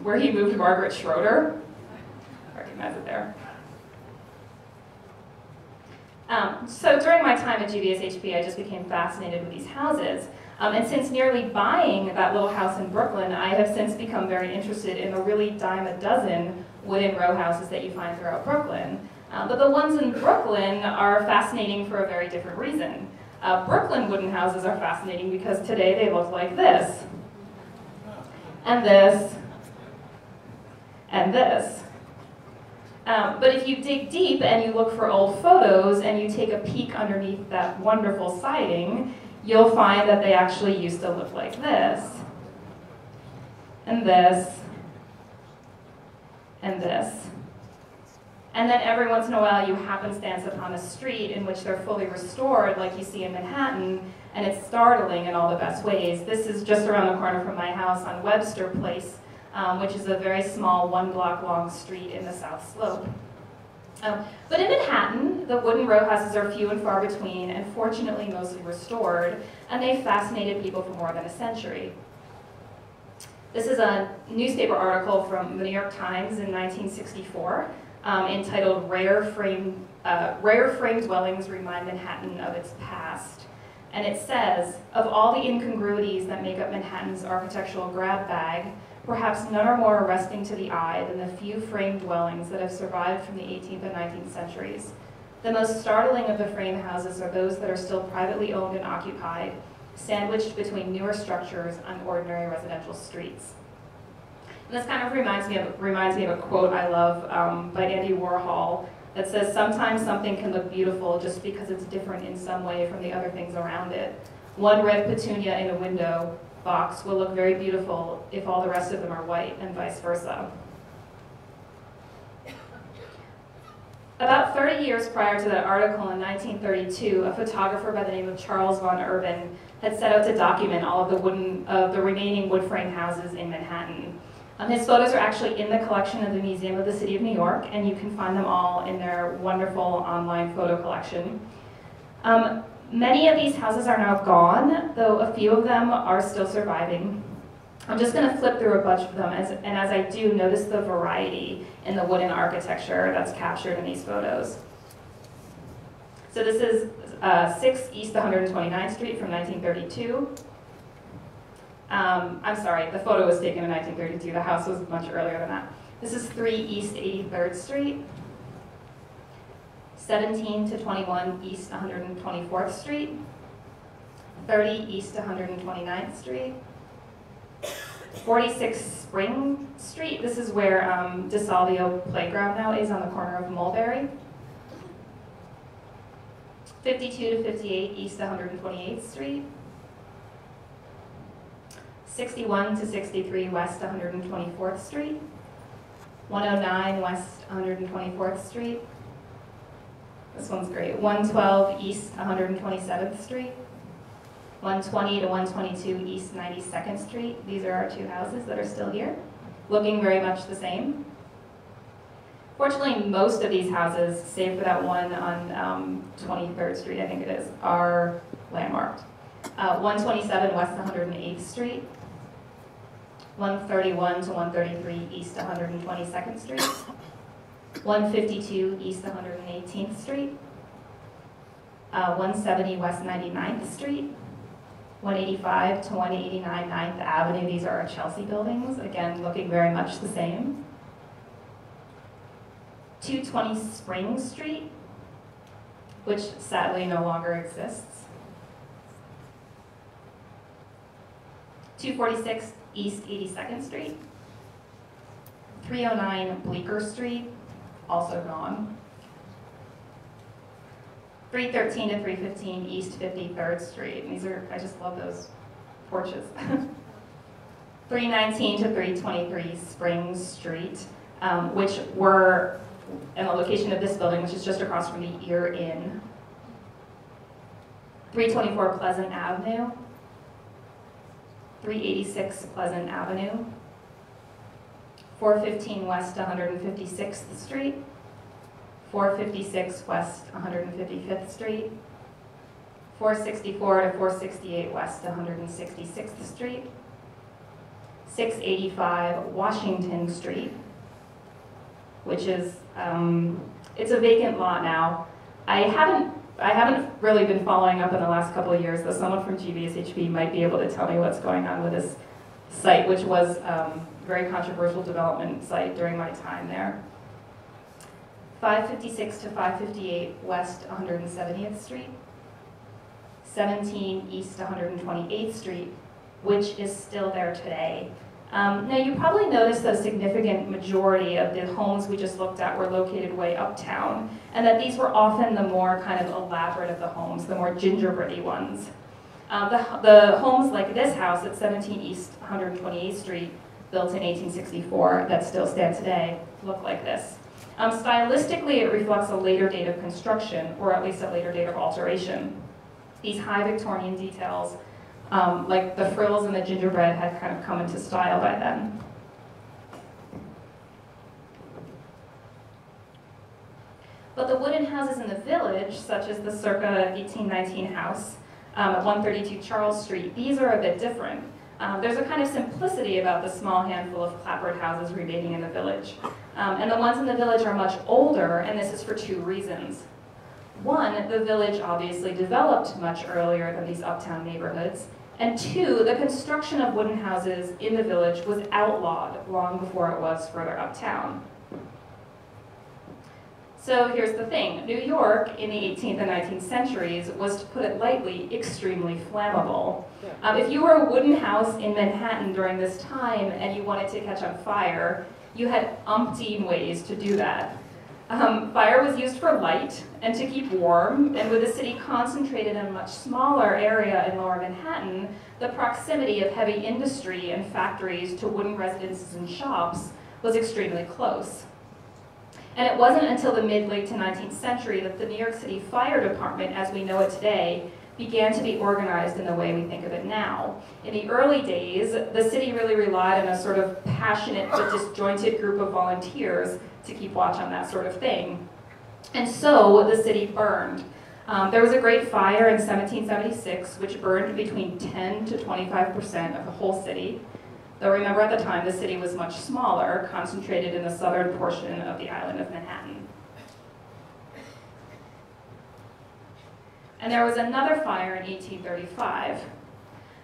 where he moved Margaret Schroeder. Recognize it there. So during my time at GVSHP, I just became fascinated with these houses. And since nearly buying that little house in Brooklyn, I have since become very interested in the really dime a dozen wooden row houses that you find throughout Brooklyn. But the ones in Brooklyn are fascinating for a very different reason. Brooklyn wooden houses are fascinating because today they look like this, and this, and this. But if you dig deep and you look for old photos and you take a peek underneath that wonderful siding, you'll find that they actually used to look like this, and this, and this. And then every once in a while you happenstance upon a street in which they're fully restored, like you see in Manhattan, and it's startling in all the best ways. This is just around the corner from my house on Webster Place, which is a very small 1-block-long street in the South Slope. But in Manhattan, the wooden row houses are few and far between, and fortunately mostly restored, and they've fascinated people for more than a century. This is a newspaper article from the New York Times in 1964, entitled Rare Frame Dwellings Remind Manhattan of Its Past. And it says, of all the incongruities that make up Manhattan's architectural grab bag, perhaps none are more arresting to the eye than the few frame dwellings that have survived from the 18th and 19th centuries. The most startling of the frame houses are those that are still privately owned and occupied, sandwiched between newer structures on ordinary residential streets. And this kind of reminds me of a quote I love by Andy Warhol that says, sometimes something can look beautiful just because it's different in some way from the other things around it. One red petunia in a window box will look very beautiful if all the rest of them are white, and vice versa. About 30 years prior to that article in 1932, a photographer by the name of Charles von Urban had set out to document all of the remaining wood frame houses in Manhattan. His photos are actually in the collection of the Museum of the City of New York, and you can find them all in their wonderful online photo collection. Many of these houses are now gone, though a few of them are still surviving. I'm just going to flip through a bunch of them, and as I do, notice the variety in the wooden architecture that's captured in these photos. So this is 6 East 129th Street from 1932. I'm sorry, the photo was taken in 1932. The house was much earlier than that. This is 3 East 83rd Street. 17 to 21 East 124th Street. 30 East 129th Street. 46 Spring Street. This is where DeSalvio Playground now is, on the corner of Mulberry. 52 to 58 East 128th Street, 61 to 63 West 124th Street, 109 West 124th Street. This one's great. 112 East 127th Street, 120 to 122 East 92nd Street. These are our two houses that are still here, looking very much the same. Fortunately, most of these houses, save for that one on 23rd Street, I think it is, are landmarked. 127 West 108th Street, 131 to 133 East 122nd Street, 152 East 118th Street, 170 West 99th Street, 185 to 189 9th Avenue. These are our Chelsea buildings, again, looking very much the same. 220 Spring Street, which sadly no longer exists. 246 East 82nd Street. 309 Bleecker Street, also gone. 313 to 315 East 53rd Street. And these are, I just love those porches. 319 to 323 Spring Street, which were in the location of this building, which is just across from the Ear Inn. 324 Pleasant Avenue, 386 Pleasant Avenue, 415 West 156th Street, 456 West 155th Street, 464 to 468 West 166th Street, 685 Washington Street, which is, it's a vacant lot now. I haven't really been following up in the last couple of years, though someone from GVSHP might be able to tell me what's going on with this site, which was a very controversial development site during my time there. 556 to 558 West 170th Street, 17 East 128th Street, which is still there today. Now you probably noticed that a significant majority of the homes we just looked at were located way uptown, and that these were often the more kind of elaborate of the homes, the more gingerbready ones. The homes like this house at 17 East 128th Street, built in 1864, that still stand today, look like this. Stylistically, it reflects a later date of construction, or at least a later date of alteration. These high Victorian details, like the frills and the gingerbread, had kind of come into style by then. But the wooden houses in the village, such as the circa 1819 house at 132 Charles Street, these are a bit different. There's a kind of simplicity about the small handful of clapboard houses remaining in the village. And the ones in the village are much older, and this is for two reasons. One, the village obviously developed much earlier than these uptown neighborhoods. And two, the construction of wooden houses in the village was outlawed long before it was further uptown. So here's the thing. New York in the 18th and 19th centuries was, to put it lightly, extremely flammable. If you were a wooden house in Manhattan during this time and you wanted to catch on fire, you had umpteen ways to do that. Fire was used for light and to keep warm, and with the city concentrated in a much smaller area in lower Manhattan, the proximity of heavy industry and factories to wooden residences and shops was extremely close. And it wasn't until the mid-late to 19th century that the New York City Fire Department, as we know it today, began to be organized in the way we think of it now. In the early days, the city really relied on a sort of passionate but disjointed group of volunteers to keep watch on that sort of thing. And so the city burned. There was a great fire in 1776, which burned between 10 to 25% of the whole city. Though remember, at the time, the city was much smaller, concentrated in the southern portion of the island of Manhattan. And there was another fire in 1835.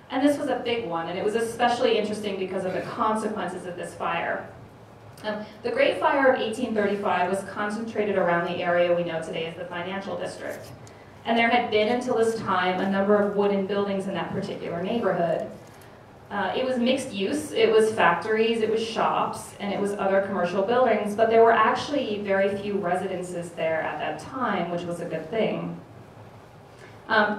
And this was a big one, and it was especially interesting because of the consequences of this fire. The Great Fire of 1835 was concentrated around the area we know today as the Financial District. And there had been, until this time, a number of wooden buildings in that particular neighborhood. It was mixed use, it was factories, it was shops, and it was other commercial buildings, but there were actually very few residences there at that time, which was a good thing.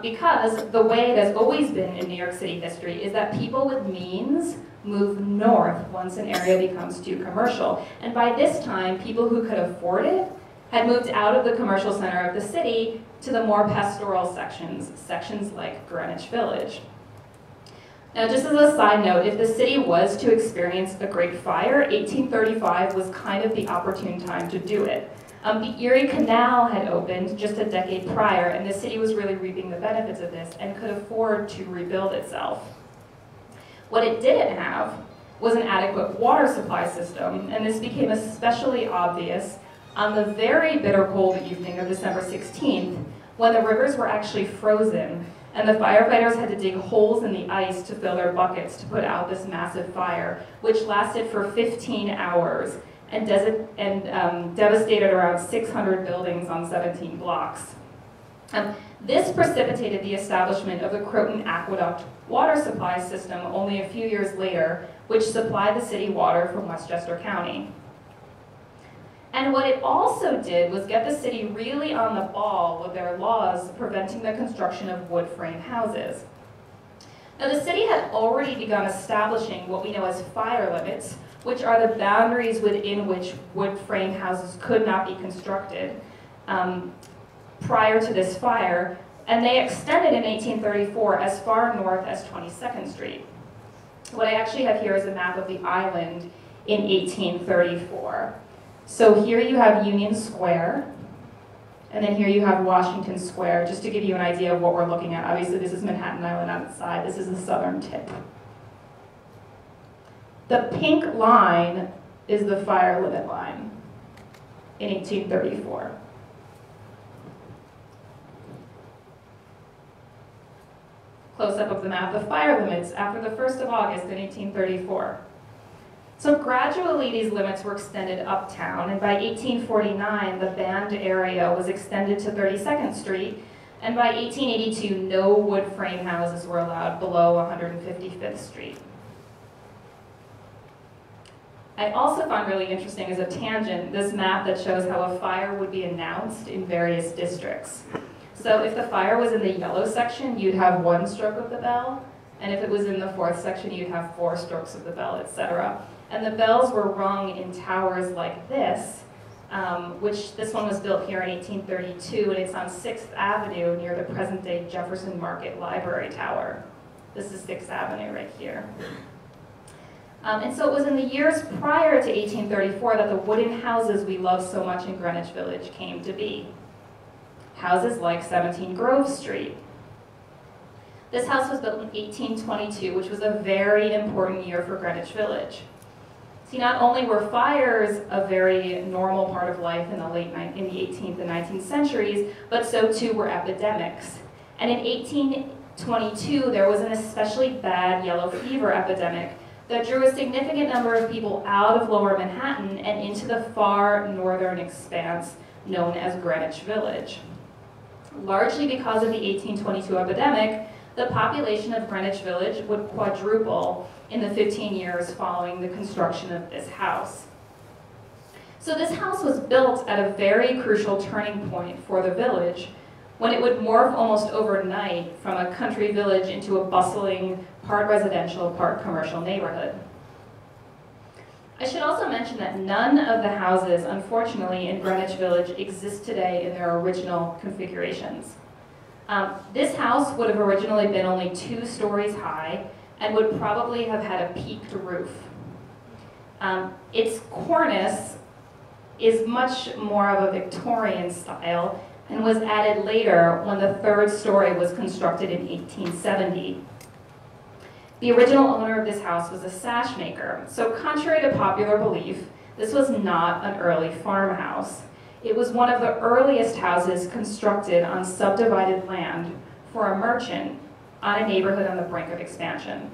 Because the way it has always been in New York City history is that people with means move north once an area becomes too commercial. And by this time, people who could afford it had moved out of the commercial center of the city to the more pastoral sections like Greenwich Village. Now, just as a side note, if the city was to experience a great fire, 1835 was kind of the opportune time to do it. The Erie Canal had opened just a decade prior, and the city was really reaping the benefits of this and could afford to rebuild itself. What it didn't have was an adequate water supply system, and this became especially obvious on the very bitter cold evening of December 16th, when the rivers were actually frozen, and the firefighters had to dig holes in the ice to fill their buckets to put out this massive fire, which lasted for 15 hours and devastated around 600 buildings on 17 blocks. This precipitated the establishment of the Croton Aqueduct water supply system only a few years later, which supplied the city water from Westchester County. And what it also did was get the city really on the ball with their laws preventing the construction of wood frame houses. Now, the city had already begun establishing what we know as fire limits, which are the boundaries within which wood frame houses could not be constructed prior to this fire, and they extended in 1834 as far north as 22nd Street. What I actually have here is a map of the island in 1834. So here you have Union Square, and then here you have Washington Square, just to give you an idea of what we're looking at. Obviously, this is Manhattan Island on its side. This is the southern tip. The pink line is the fire limit line in 1834. Close-up of the map of fire limits after the 1st of August in 1834. So gradually these limits were extended uptown, and by 1849 the banned area was extended to 32nd Street, and by 1882 no wood frame houses were allowed below 155th Street. I also found really interesting as a tangent this map that shows how a fire would be announced in various districts. So if the fire was in the yellow section, you'd have 1 stroke of the bell, and if it was in the 4th section, you'd have 4 strokes of the bell, etc. And the bells were rung in towers like this, which this one was built here in 1832, and it's on 6th Avenue near the present-day Jefferson Market Library Tower. This is 6th Avenue right here. And so it was in the years prior to 1834 that the wooden houses we love so much in Greenwich Village came to be. Houses like 17 Grove Street. This house was built in 1822, which was a very important year for Greenwich Village. See, not only were fires a very normal part of life in the 18th and 19th centuries, but so too were epidemics. And in 1822, there was an especially bad yellow fever epidemic that drew a significant number of people out of lower Manhattan and into the far northern expanse known as Greenwich Village. Largely because of the 1822 epidemic, the population of Greenwich Village would quadruple in the 15 years following the construction of this house. So this house was built at a very crucial turning point for the village, when it would morph almost overnight from a country village into a bustling, part residential, part commercial neighborhood. I should also mention that none of the houses, unfortunately, in Greenwich Village exist today in their original configurations. This house would have originally been only 2 stories high and would probably have had a peaked roof. Its cornice is much more of a Victorian style and was added later when the 3rd story was constructed in 1870. The original owner of this house was a sash maker, so contrary to popular belief, this was not an early farmhouse. It was one of the earliest houses constructed on subdivided land for a merchant on a neighborhood on the brink of expansion.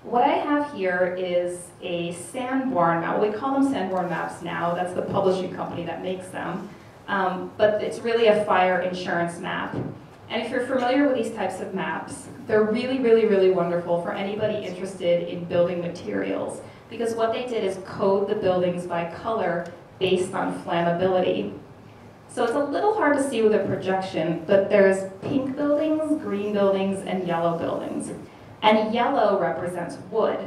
What I have here is a Sanborn map. We call them Sanborn maps now. That's the publishing company that makes them. But it's really a fire insurance map. And if you're familiar with these types of maps, they're really, really, really wonderful for anybody interested in building materials, because what they did is code the buildings by color based on flammability. So it's a little hard to see with a projection, but there's pink buildings, green buildings, and yellow buildings. And yellow represents wood.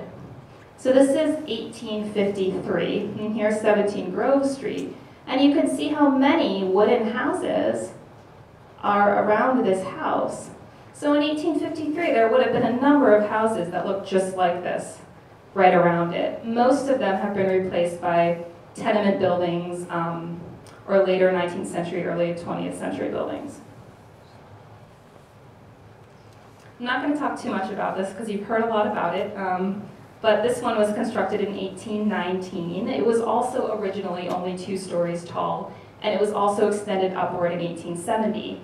So this is 1853, and here's 17 Grove Street. And you can see how many wooden houses are around this house. So in 1853, there would have been a number of houses that looked just like this, right around it. Most of them have been replaced by tenement buildings, or later 19th century, early 20th century buildings. I'm not going to talk too much about this because you've heard a lot about it, but this one was constructed in 1819. It was also originally only 2 stories tall, and it was also extended upward in 1870.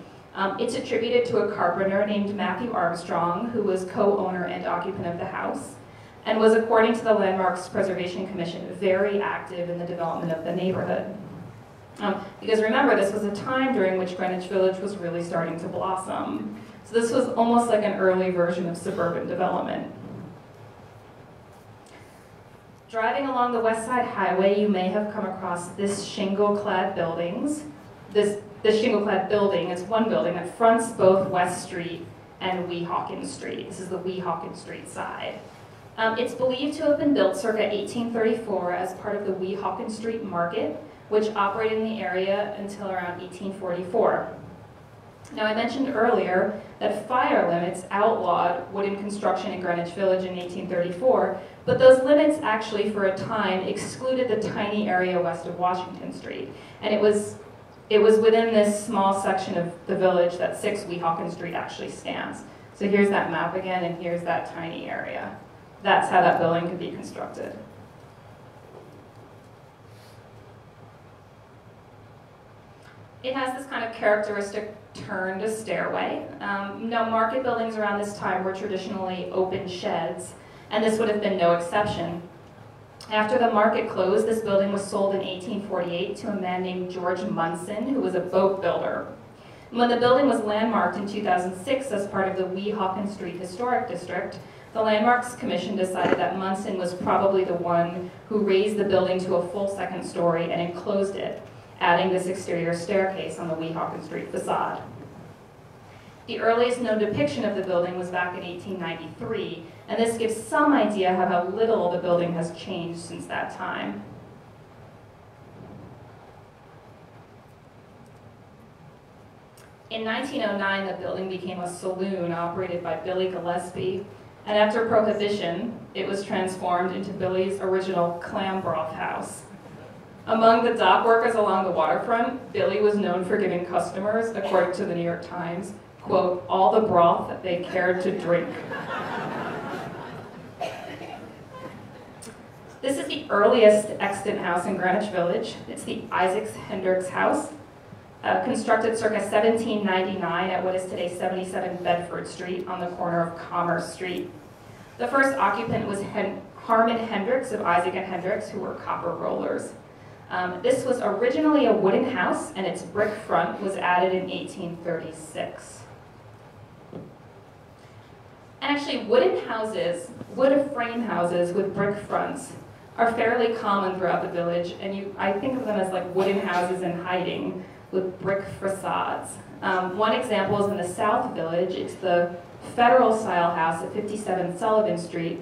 It's attributed to a carpenter named Matthew Armstrong, who was co-owner and occupant of the house, and was, according to the Landmarks Preservation Commission, very active in the development of the neighborhood. Because remember, this was a time during which Greenwich Village was really starting to blossom. So this was almost like an early version of suburban development. Driving along the West Side Highway, you may have come across this shingle-clad buildings. This shingle-clad building is one building that fronts both West Street and Weehawken Street. This is the Weehawken Street side. It's believed to have been built circa 1834 as part of the Weehawken Street Market, which operated in the area until around 1844. Now, I mentioned earlier that fire limits outlawed wooden construction in Greenwich Village in 1834, but those limits actually, for a time, excluded the tiny area west of Washington Street. And it was within this small section of the village that 6 Weehawken Street actually stands. So here's that map again, and here's that tiny area. That's how that building could be constructed. It has this kind of characteristic turned stairway. Now, market buildings around this time were traditionally open sheds, and this would have been no exception. After the market closed, this building was sold in 1848 to a man named George Munson, who was a boat builder. And when the building was landmarked in 2006 as part of the Weehawken Street Historic District, the Landmarks Commission decided that Munson was probably the one who raised the building to a full 2nd story and enclosed it, adding this exterior staircase on the Weehawken Street facade. The earliest known depiction of the building was back in 1893, and this gives some idea of how little the building has changed since that time. In 1909, the building became a saloon operated by Billy Gillespie, and after Prohibition, it was transformed into Billy's original clam broth house. Among the dock workers along the waterfront, Billy was known for giving customers, according to the New York Times, quote, all the broth that they cared to drink. This is the earliest extant house in Greenwich Village. It's the Isaac Hendricks house, constructed circa 1799 at what is today 77 Bedford Street on the corner of Commerce Street. The first occupant was Harmon Hendricks of Isaac and Hendricks, who were copper rollers. This was originally a wooden house, and its brick front was added in 1836. And actually, wooden houses, wood frame houses with brick fronts, are fairly common throughout the village, and I think of them as like wooden houses in hiding with brick facades. One example is in the South Village. It's the Federal-style house at 57 Sullivan Street.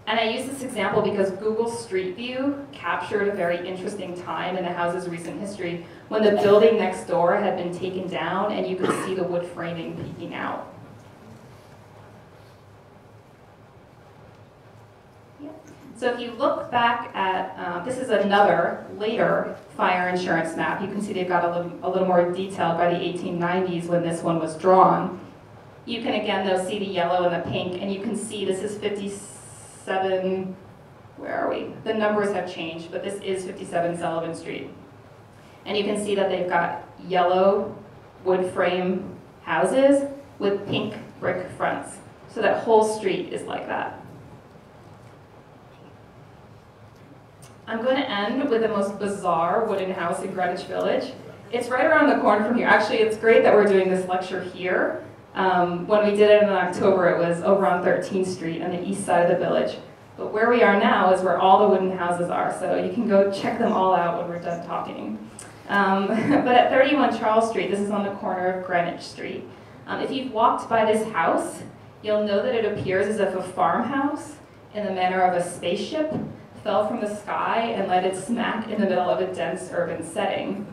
And I use this example because Google Street View captured a very interesting time in the house's recent history when the building next door had been taken down and you could see the wood framing peeking out. So if you look back at, this is another later fire insurance map. You can see they've got a little more detailed by the 1890s when this one was drawn. You can again though see the yellow and the pink, and you can see this is 57, where are we? The numbers have changed, but this is 57 Sullivan Street. And you can see that they've got yellow wood frame houses with pink brick fronts. So that whole street is like that. I'm going to end with the most bizarre wooden house in Greenwich Village. It's right around the corner from here. Actually, it's great that we're doing this lecture here. When we did it in October, it was over on 13th Street on the east side of the village. But where we are now is where all the wooden houses are, so you can go check them all out when we're done talking. But at 31 Charles Street, this is on the corner of Greenwich Street. If you've walked by this house, you'll know that it appears as if a farmhouse in the manner of a spaceship fell from the sky and landed smack in the middle of a dense urban setting.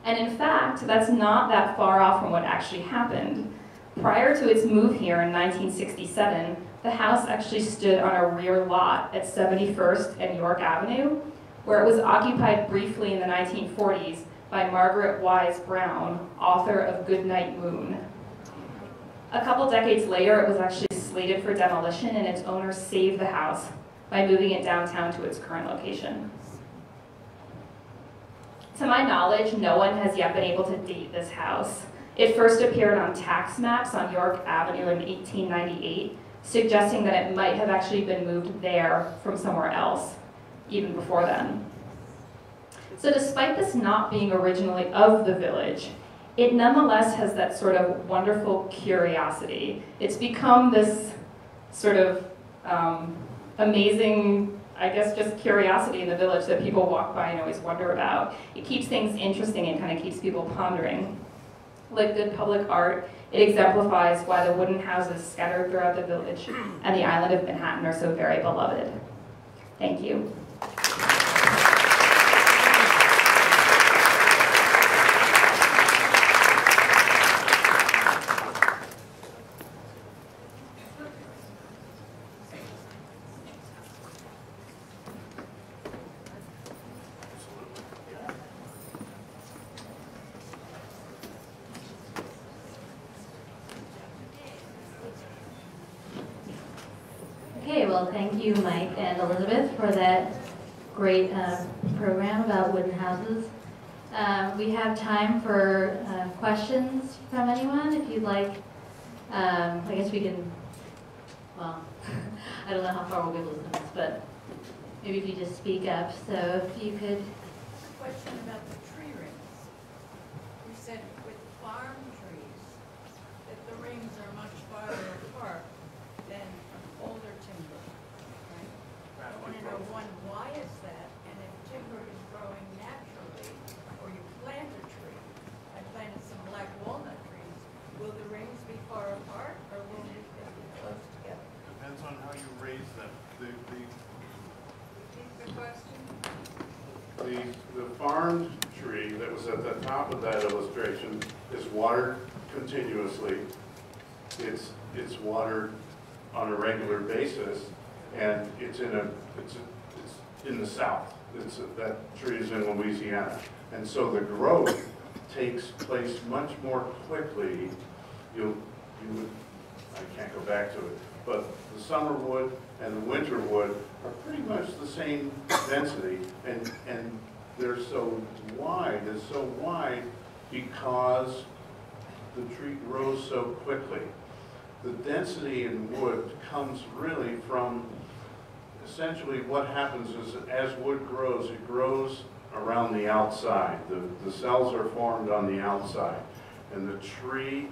And in fact, that's not that far off from what actually happened. Prior to its move here in 1967, the house actually stood on a rear lot at 71st and York Avenue, where it was occupied briefly in the 1940s by Margaret Wise Brown, author of Goodnight Moon. A couple decades later, it was actually slated for demolition, and its owner saved the house by moving it downtown to its current location. To my knowledge, no one has yet been able to date this house. It first appeared on tax maps on York Avenue in 1898, suggesting that it might have actually been moved there from somewhere else, even before then. So despite this not being originally of the village, it nonetheless has that sort of wonderful curiosity. It's become this sort of amazing, I guess, just curiosity in the village that people walk by and always wonder about. It keeps things interesting and kind of keeps people pondering. Like good public art, it exemplifies why the wooden houses scattered throughout the village and the island of Manhattan are so very beloved. Thank you. Okay, well, thank you, Mike and Elizabeth, for that great program about wooden houses. We have time for questions from anyone. If you'd like, I guess we can, well, I don't know how far we'll be able to listen to this, but maybe if you just speak up. So if you could. Question about the tree rings. You said with farm trees that the rings are much farther apart than older timber, right? I want to know, one, why is that? And if timber is growing naturally, or you plant a tree, I planted some black walnut trees, will the rings be far apart, or will they be close together? Depends on how you raise them. Repeat the question. The farm tree that was at the top of that illustration is watered continuously. It's watered on a regular basis, and it's in the south. That tree is in Louisiana, and so the growth takes place much more quickly. I can't go back to it, but the summer wood and the winter wood are pretty much the same density, and they're so wide. It's so wide because the tree grows so quickly. The density in wood comes really from essentially what happens is as wood grows, it grows around the outside. The cells are formed on the outside, and the tree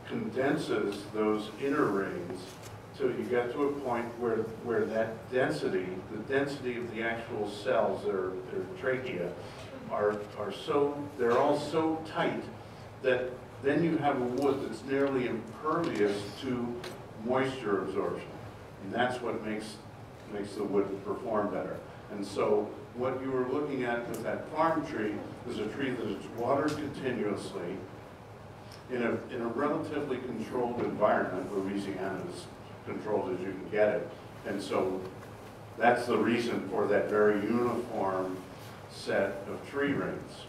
condenses those inner rings till you get to a point where that density, the density of the actual cells, their trachea, they're all so tight that then you have a wood that's nearly impervious to moisture absorption. And that's what makes the wood perform better. And so what you were looking at with that farm tree is a tree that is watered continuously in a relatively controlled environment. Louisiana is controlled as you can get it. And so that's the reason for that very uniform set of tree rings.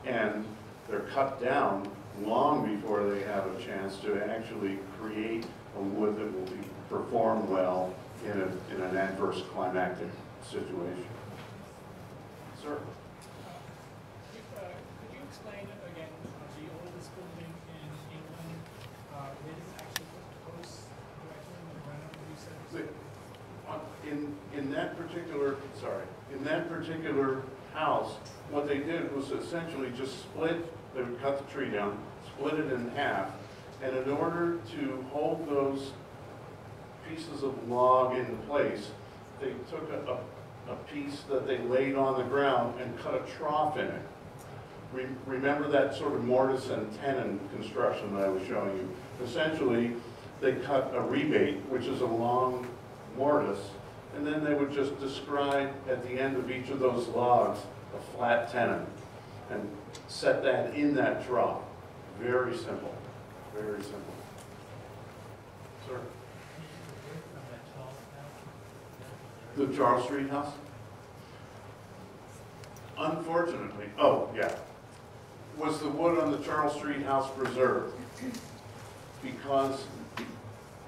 And they're cut down long before they have a chance to actually create a wood that will perform well in an adverse climatic situation. Sir? Could you explain again the oldest building in England? Where does it actually put the posts directly in the ground? You said In that particular house, what they did was essentially just split. They would cut the tree down, split it in half, and in order to hold those pieces of log into place, they took a piece that they laid on the ground and cut a trough in it. Remember that sort of mortise and tenon construction that I was showing you? Essentially, they cut a rebate, which is a long mortise, and then they would just describe at the end of each of those logs a flat tenon and set that in that trough. Very simple, very simple. Sir? The Charles Street house? Unfortunately, oh yeah. Was the wood on the Charles Street house preserved? Because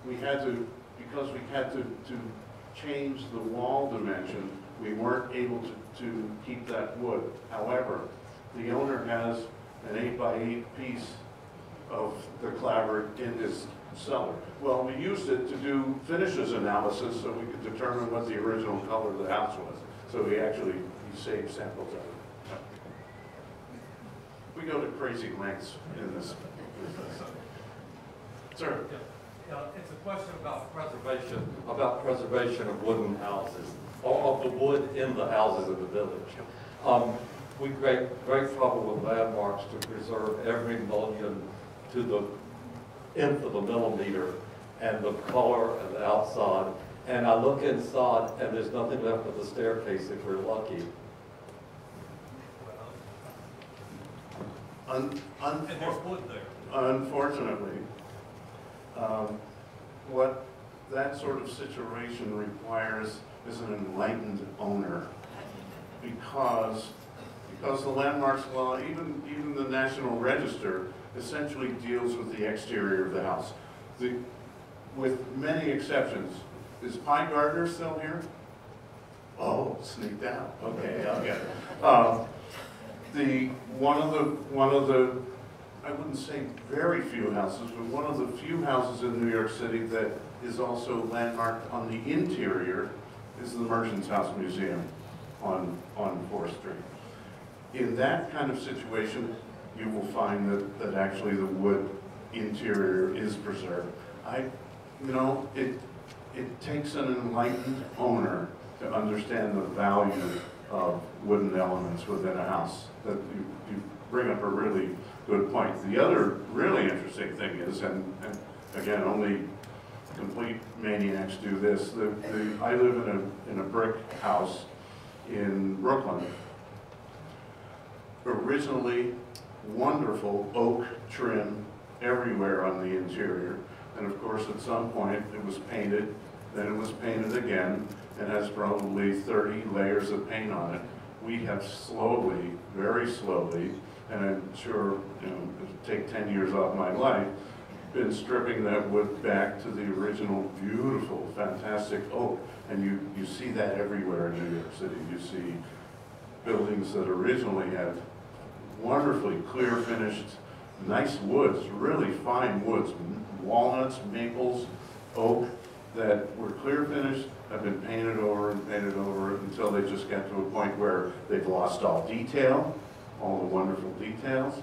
we had to change the wall dimension, we weren't able to keep that wood. However, the owner has an 8x8 piece of the clapboard in his cellar. Well, we used it to do finishes analysis so we could determine what the original color of the house was. So he saved samples of it. We go to crazy lengths in this business. Sir? It's a question about preservation of wooden houses, or of the wood in the houses of the village. We great trouble with landmarks to preserve every mullion to the nth of a millimeter, and the color and the outside. And I look inside, and there's nothing left of the staircase if we're lucky. And there's wood there. Unfortunately, what that sort of situation requires is an enlightened owner, because the landmarks law, even the National Register, essentially deals with the exterior of the house. With many exceptions. Is Pie Gardner still here? Oh, sneaked out. Okay, I'll get it. One of the I wouldn't say very few houses, but one of the few houses in New York City that is also landmarked on the interior is the Merchants House Museum on 4th Street. In that kind of situation, you will find that actually the wood interior is preserved. It takes an enlightened owner to understand the value of wooden elements within a house. That you bring up a really good point. The other really interesting thing is, and again, only complete maniacs do this. I live in a brick house in Brooklyn. Originally, wonderful oak trim everywhere on the interior, and of course, at some point, it was painted. Then it was painted again, and has probably 30 layers of paint on it. We have slowly, very slowly, and I'm sure it'll take 10 years off my life, been stripping that wood back to the original beautiful, fantastic oak. And you see that everywhere in New York City. You see buildings that originally had wonderfully clear finished, nice woods, really fine woods, walnuts, maples, oak, that were clear finished, have been painted over until they just get to a point where they've lost all detail, all the wonderful details,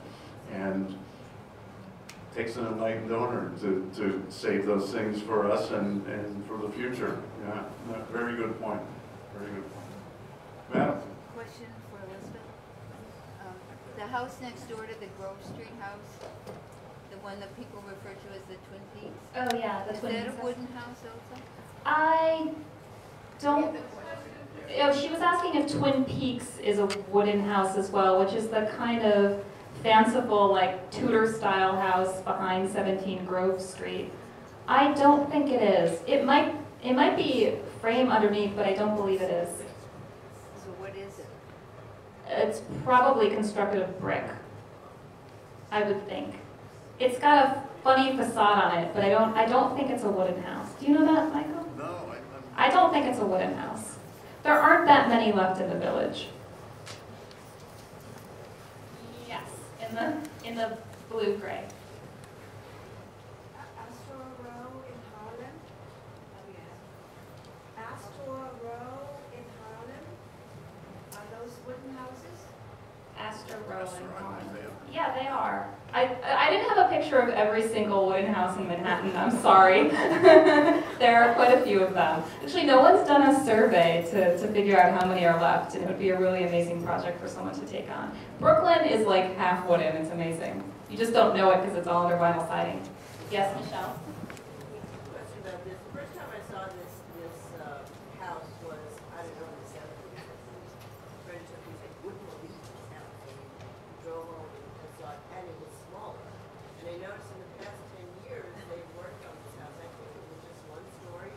and it takes an enlightened owner to save those things for us and for the future. Yeah, very good point. Very good point. Madam? Question for Elizabeth. The house next door to the Grove Street house, the one that people refer to as the Twin Peaks. Oh yeah, the Is Twin that Peaks. a wooden house also? I don't. Oh, she was asking if Twin Peaks is a wooden house as well, which is the kind of fanciful, like Tudor-style house behind 17 Grove Street. I don't think it is. It might be frame underneath, but I don't believe it is. So what is it? It's probably constructed of brick, I would think. It's got a funny facade on it, but I don't think it's a wooden house. Do you know that, Michael? No, I don't think it's a wooden house. There aren't that many left in the village. Yes, in the blue-gray. Astor Row in Harlem. Astor Row in Harlem. Are those wooden houses? Astor Yeah, they are. I didn't have a picture of every single wooden house in Manhattan, I'm sorry. There are quite a few of them. Actually, no one's done a survey to figure out how many are left, and it would be a really amazing project for someone to take on. Brooklyn is like half wooden, it's amazing. You just don't know it because it's all under vinyl siding. Yes, Michelle? Question about this. The first time I saw this house was, I don't know, in the 70s. Friends took me, like, wouldn't believe this house. And we drove home and saw it, and it was smaller. And I noticed in the past 10 years, they've worked on this house. I think it was just one story.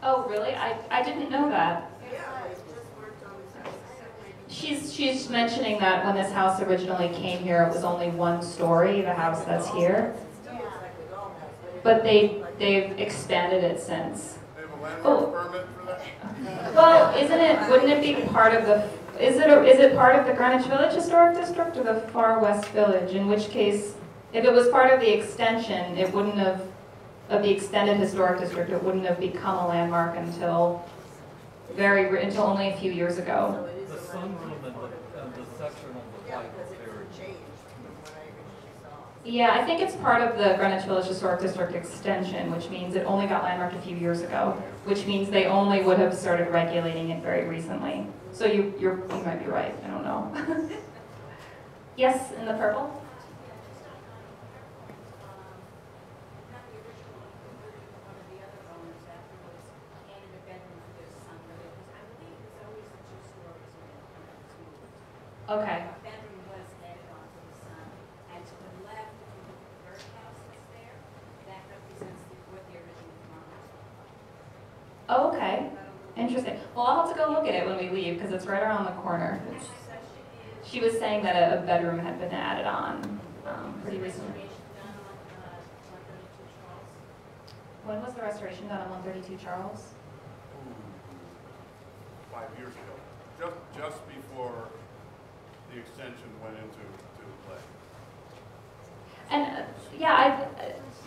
Oh, really? I didn't know that. Yeah, they just worked on this house. She's mentioning that when this house originally came here, it was only one story, the house that's here. Still looks like a dollhouse, But they've expanded it since. They have a landmark permit for that? Well, wouldn't it be part of the, is it part of the Greenwich Village Historic District or the Far West Village? In which case, if it was part of the extension, it wouldn't have, of the extended historic district, it wouldn't have become a landmark until until only a few years ago. So it is The a sunroom landmark. and the section on the Yeah, right because is it very. changed from what I originally saw. Yeah, I think it's part of the Greenwich Village Historic District extension, which means it only got landmarked a few years ago, which means they only would have started regulating it very recently. So you might be right, I don't know. Yes, in the purple? Not the original, one of the other owners afterwards added a bedroom for their son, but it was, I believe it's always the 2 stories when it's moved. Okay. A bedroom was added on to the son, and to the left, if you look at the birdhouse that's there, that represents what the original farm was. Oh, okay. Interesting. Well, I'll have to go look at it when we leave because it's right around the corner. She was saying that a bedroom had been added on pretty recently. When was the restoration done on 132 Charles? 5 years ago, just before the extension went into play. And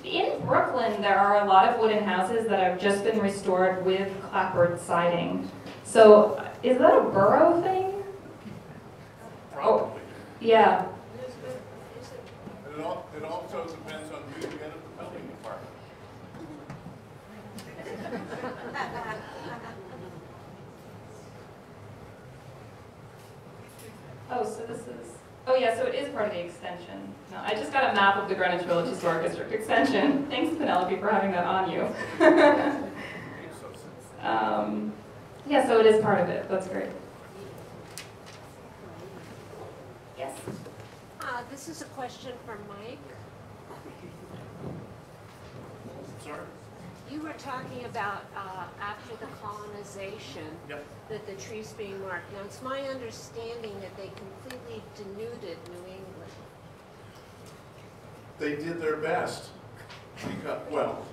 in Brooklyn, there are a lot of wooden houses that have just been restored with clapboard siding. So is that a borough thing? Probably. Yeah. And it also depends on who you get at the building department. Oh, so this is, oh yeah, so it is part of the extension. No, I just got a map of the Greenwich Village Historic District extension. Thanks, Penelope, for having that on you. Yeah, so it is part of it. That's great. Yes? This is a question for Mike. Sorry? You were talking about after the colonization, Yep. that the trees being marked. Now, it's my understanding that they completely denuded New England. They did their best. Because, well,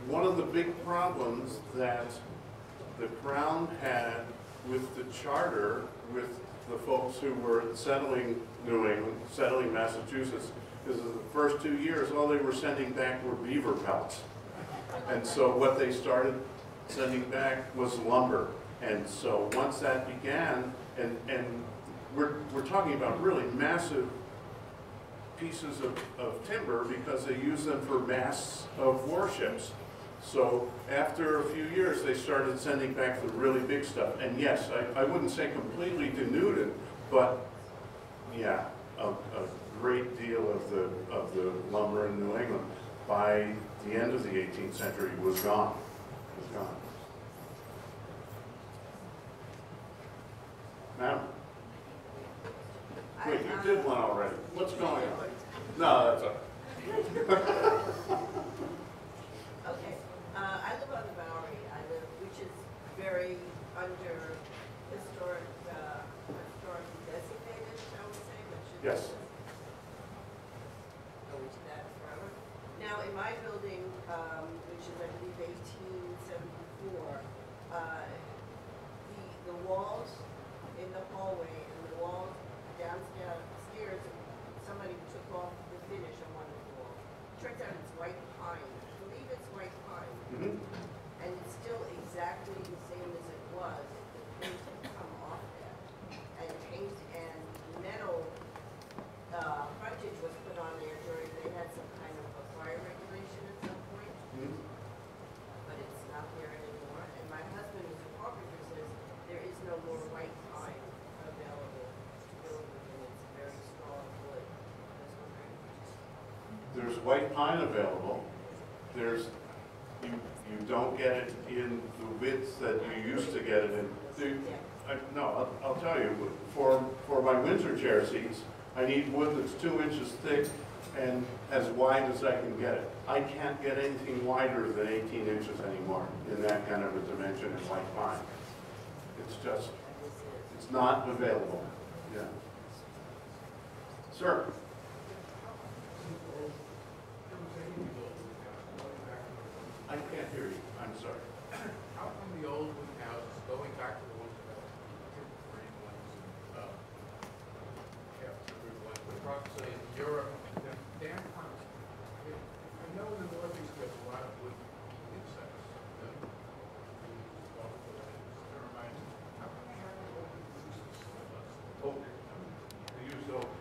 one of the big problems that the Crown had with the charter, with the folks who were settling New England, settling Massachusetts, is that the first 2 years, all they were sending back were beaver pelts. And so what they started sending back was lumber. And so once that began, and we're talking about really massive pieces of timber because they use them for masts of warships. So after a few years, they started sending back the really big stuff. And yes, I wouldn't say completely denuded, but yeah, a great deal of the lumber in New England by the end of the 18th century was gone. Now, wait, you did one already. What's going on? No, that's all right. Okay, I live on the Bowery, which is very under historically designated, shall we say, which is. Yes. Go into that forever. Now, in my building, which is, I believe, 1874, the walls in the hallway and the walls downstairs, somebody took off the finish on one of the walls. Turns out it's white pine. I believe it's white pine. Mm-hmm. And it's still exactly the same as it was. The paint had come white pine available. There's, you don't get it in the widths that you used to get it in. No, I'll tell you, for my Windsor chair seats, I need wood that's 2 inches thick and as wide as I can get it. I can't get anything wider than 18 inches anymore in that kind of a dimension in white pine. It's just, it's not available. Yeah. Sir? I can't hear you. I'm sorry. How come the old wooden houses, going back to the ones that frame ones and half-timbered ones, but probably in Europe, they're damn constant. I know in the Northeast there's a lot of wood insects. Termites. How come they have the old uses? Oak. They use oak.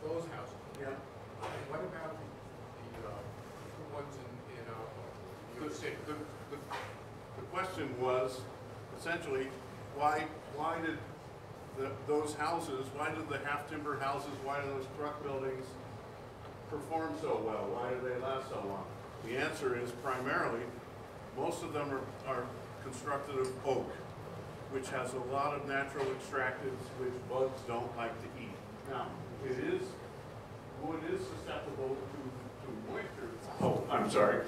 Those houses. Yeah. And what about the ones in New York City? The question was essentially why did those houses, why did the half-timber houses, why do those truck buildings perform so well? Why do they last so long? The answer is primarily most of them are constructed of oak, which has a lot of natural extractives which bugs don't like to eat. Now, wood is susceptible to moisture. Oh, I'm sorry.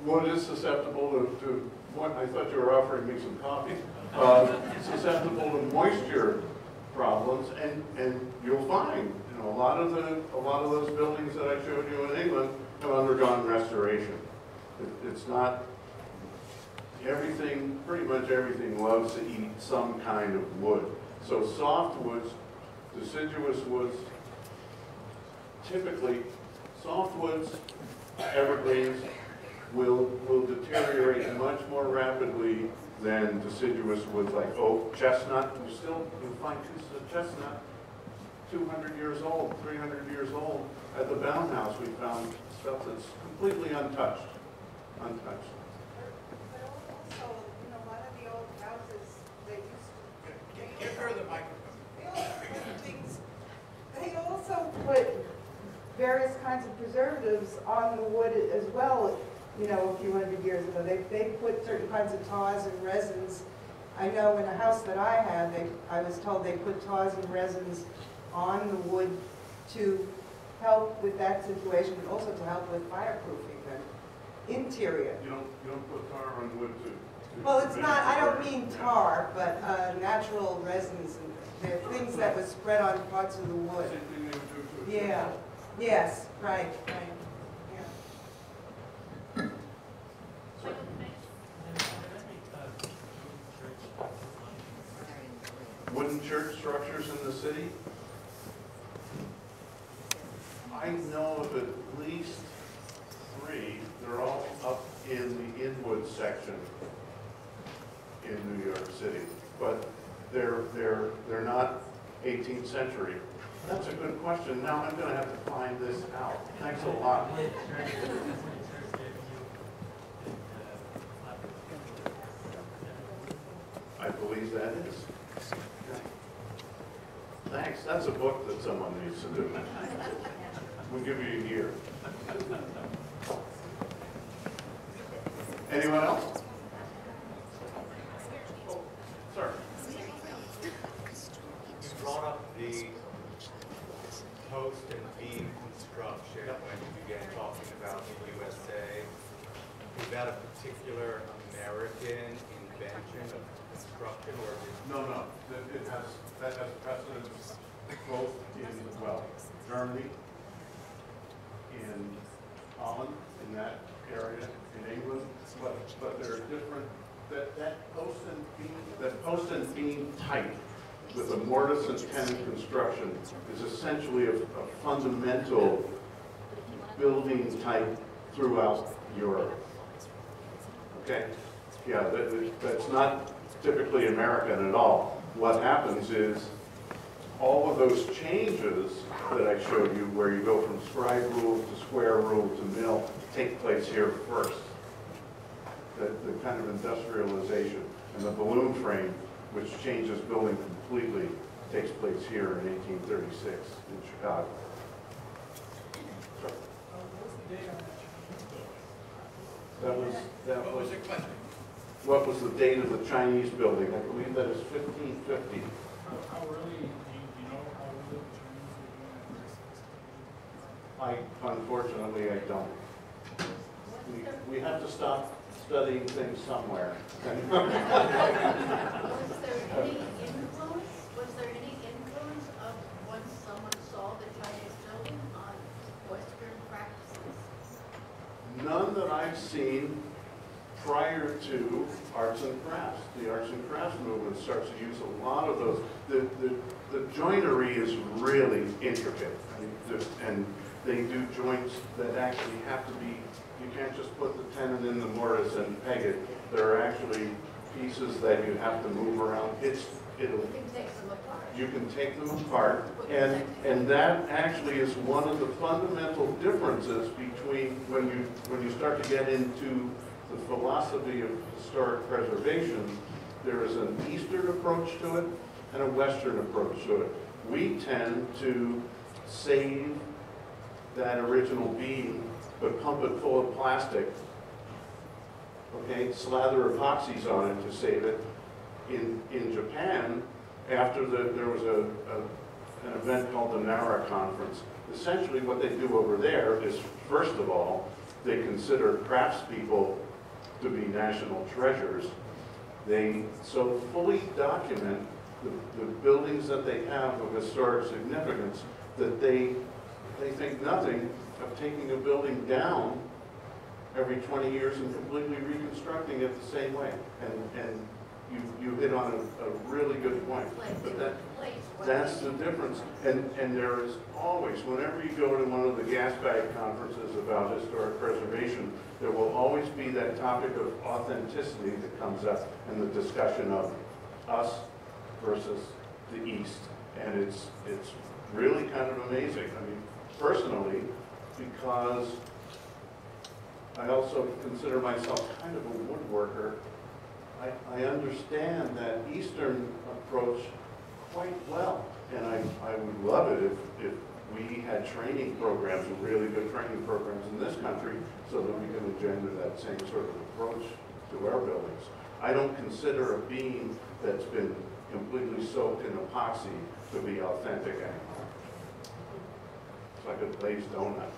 Wood is susceptible to I thought you were offering me some coffee. Susceptible to moisture problems, and you'll find, you know, a lot of those buildings that I showed you in England have undergone restoration. It's not everything. Pretty much everything loves to eat some kind of wood. So softwoods, deciduous woods, typically softwoods, evergreens, will deteriorate much more rapidly than deciduous woods like oak, chestnut. You'll find pieces of chestnut 200 years old, 300 years old. At the Bound House, we found stuff that's completely untouched. But also, you know, a lot of the old houses, they used to. Give her the microphone. They also put things, they also put various kinds of preservatives on the wood as well. You know, a few hundred years ago, they put certain kinds of tars and resins. I know in a house that I had, I was told they put tars and resins on the wood to help with that situation, and also to help with fireproofing the interior. You don't put tar on wood to Well, it's not, I don't mean tar, but natural resins, and they're things that were spread on parts of the wood. Yeah, yes, right. Wooden church structures in the city? I know of at least 3. They're all up in the Inwood section in New York City, but they're not 18th century. That's a good question. Now I'm going to have to find this out. Thanks a lot. I believe that is. Thanks. That's a book that someone needs to do. We'll give you a year. Anyone else? Oh, sir. You brought up the post and beam construction when you began talking about the USA. Is that a particular American invention of construction, or is it? No. That has precedence both in, well, Germany, in Holland, in that area, in England, but there are different, that post and beam type with a mortise and tenon construction is essentially a fundamental building type throughout Europe. Okay? Yeah, that's not typically American at all. What happens is all of those changes that I showed you, where you go from scribe rule to square rule to mill, take place here first. The kind of industrialization. And the balloon frame, which changes building completely, takes place here in 1836 in Chicago. Sure. the date on that Chinese building? That What was, was the question? what was the date of the Chinese building? I believe that is 1550. How early, do you know how early the Chinese were doing that versus? Unfortunately, I don't. We have to stop studying things somewhere. Was there any influence? Was there any influence of once someone saw the Chinese building on Western practices? None that I've seen prior to arts and crafts. The arts and crafts movement starts to use a lot of those. The joinery is really intricate, and they do joints that actually have to be, you can't just put the tenon in the mortise and peg it. There are actually pieces that you have to move around. You can take them apart. You can take them apart, and that actually is one of the fundamental differences between when you start to get into the philosophy of historic preservation. There is an Eastern approach to it and a Western approach to it. We tend to save that original beam, but pump it full of plastic, okay, slather epoxies on it to save it. In Japan, after there was an event called the Nara Conference, essentially what they do over there is, first of all, they consider craftspeople to be national treasures. They so fully document the buildings that they have of historic significance that they think nothing of taking a building down every 20 years and completely reconstructing it the same way. And you hit on a really good point. But that's the difference. And there is always, whenever you go to one of the gas bag conferences about historic preservation, there will always be that topic of authenticity that comes up in the discussion of us versus the East. And it's really kind of amazing. I mean, personally, because I also consider myself kind of a woodworker, I understand that Eastern approach quite well. And I would love it if we had training programs, really good training programs in this country, so that we can engender that same sort of approach to our buildings. I don't consider a beam that's been completely soaked in epoxy to be authentic anymore. It's like a glazed donut.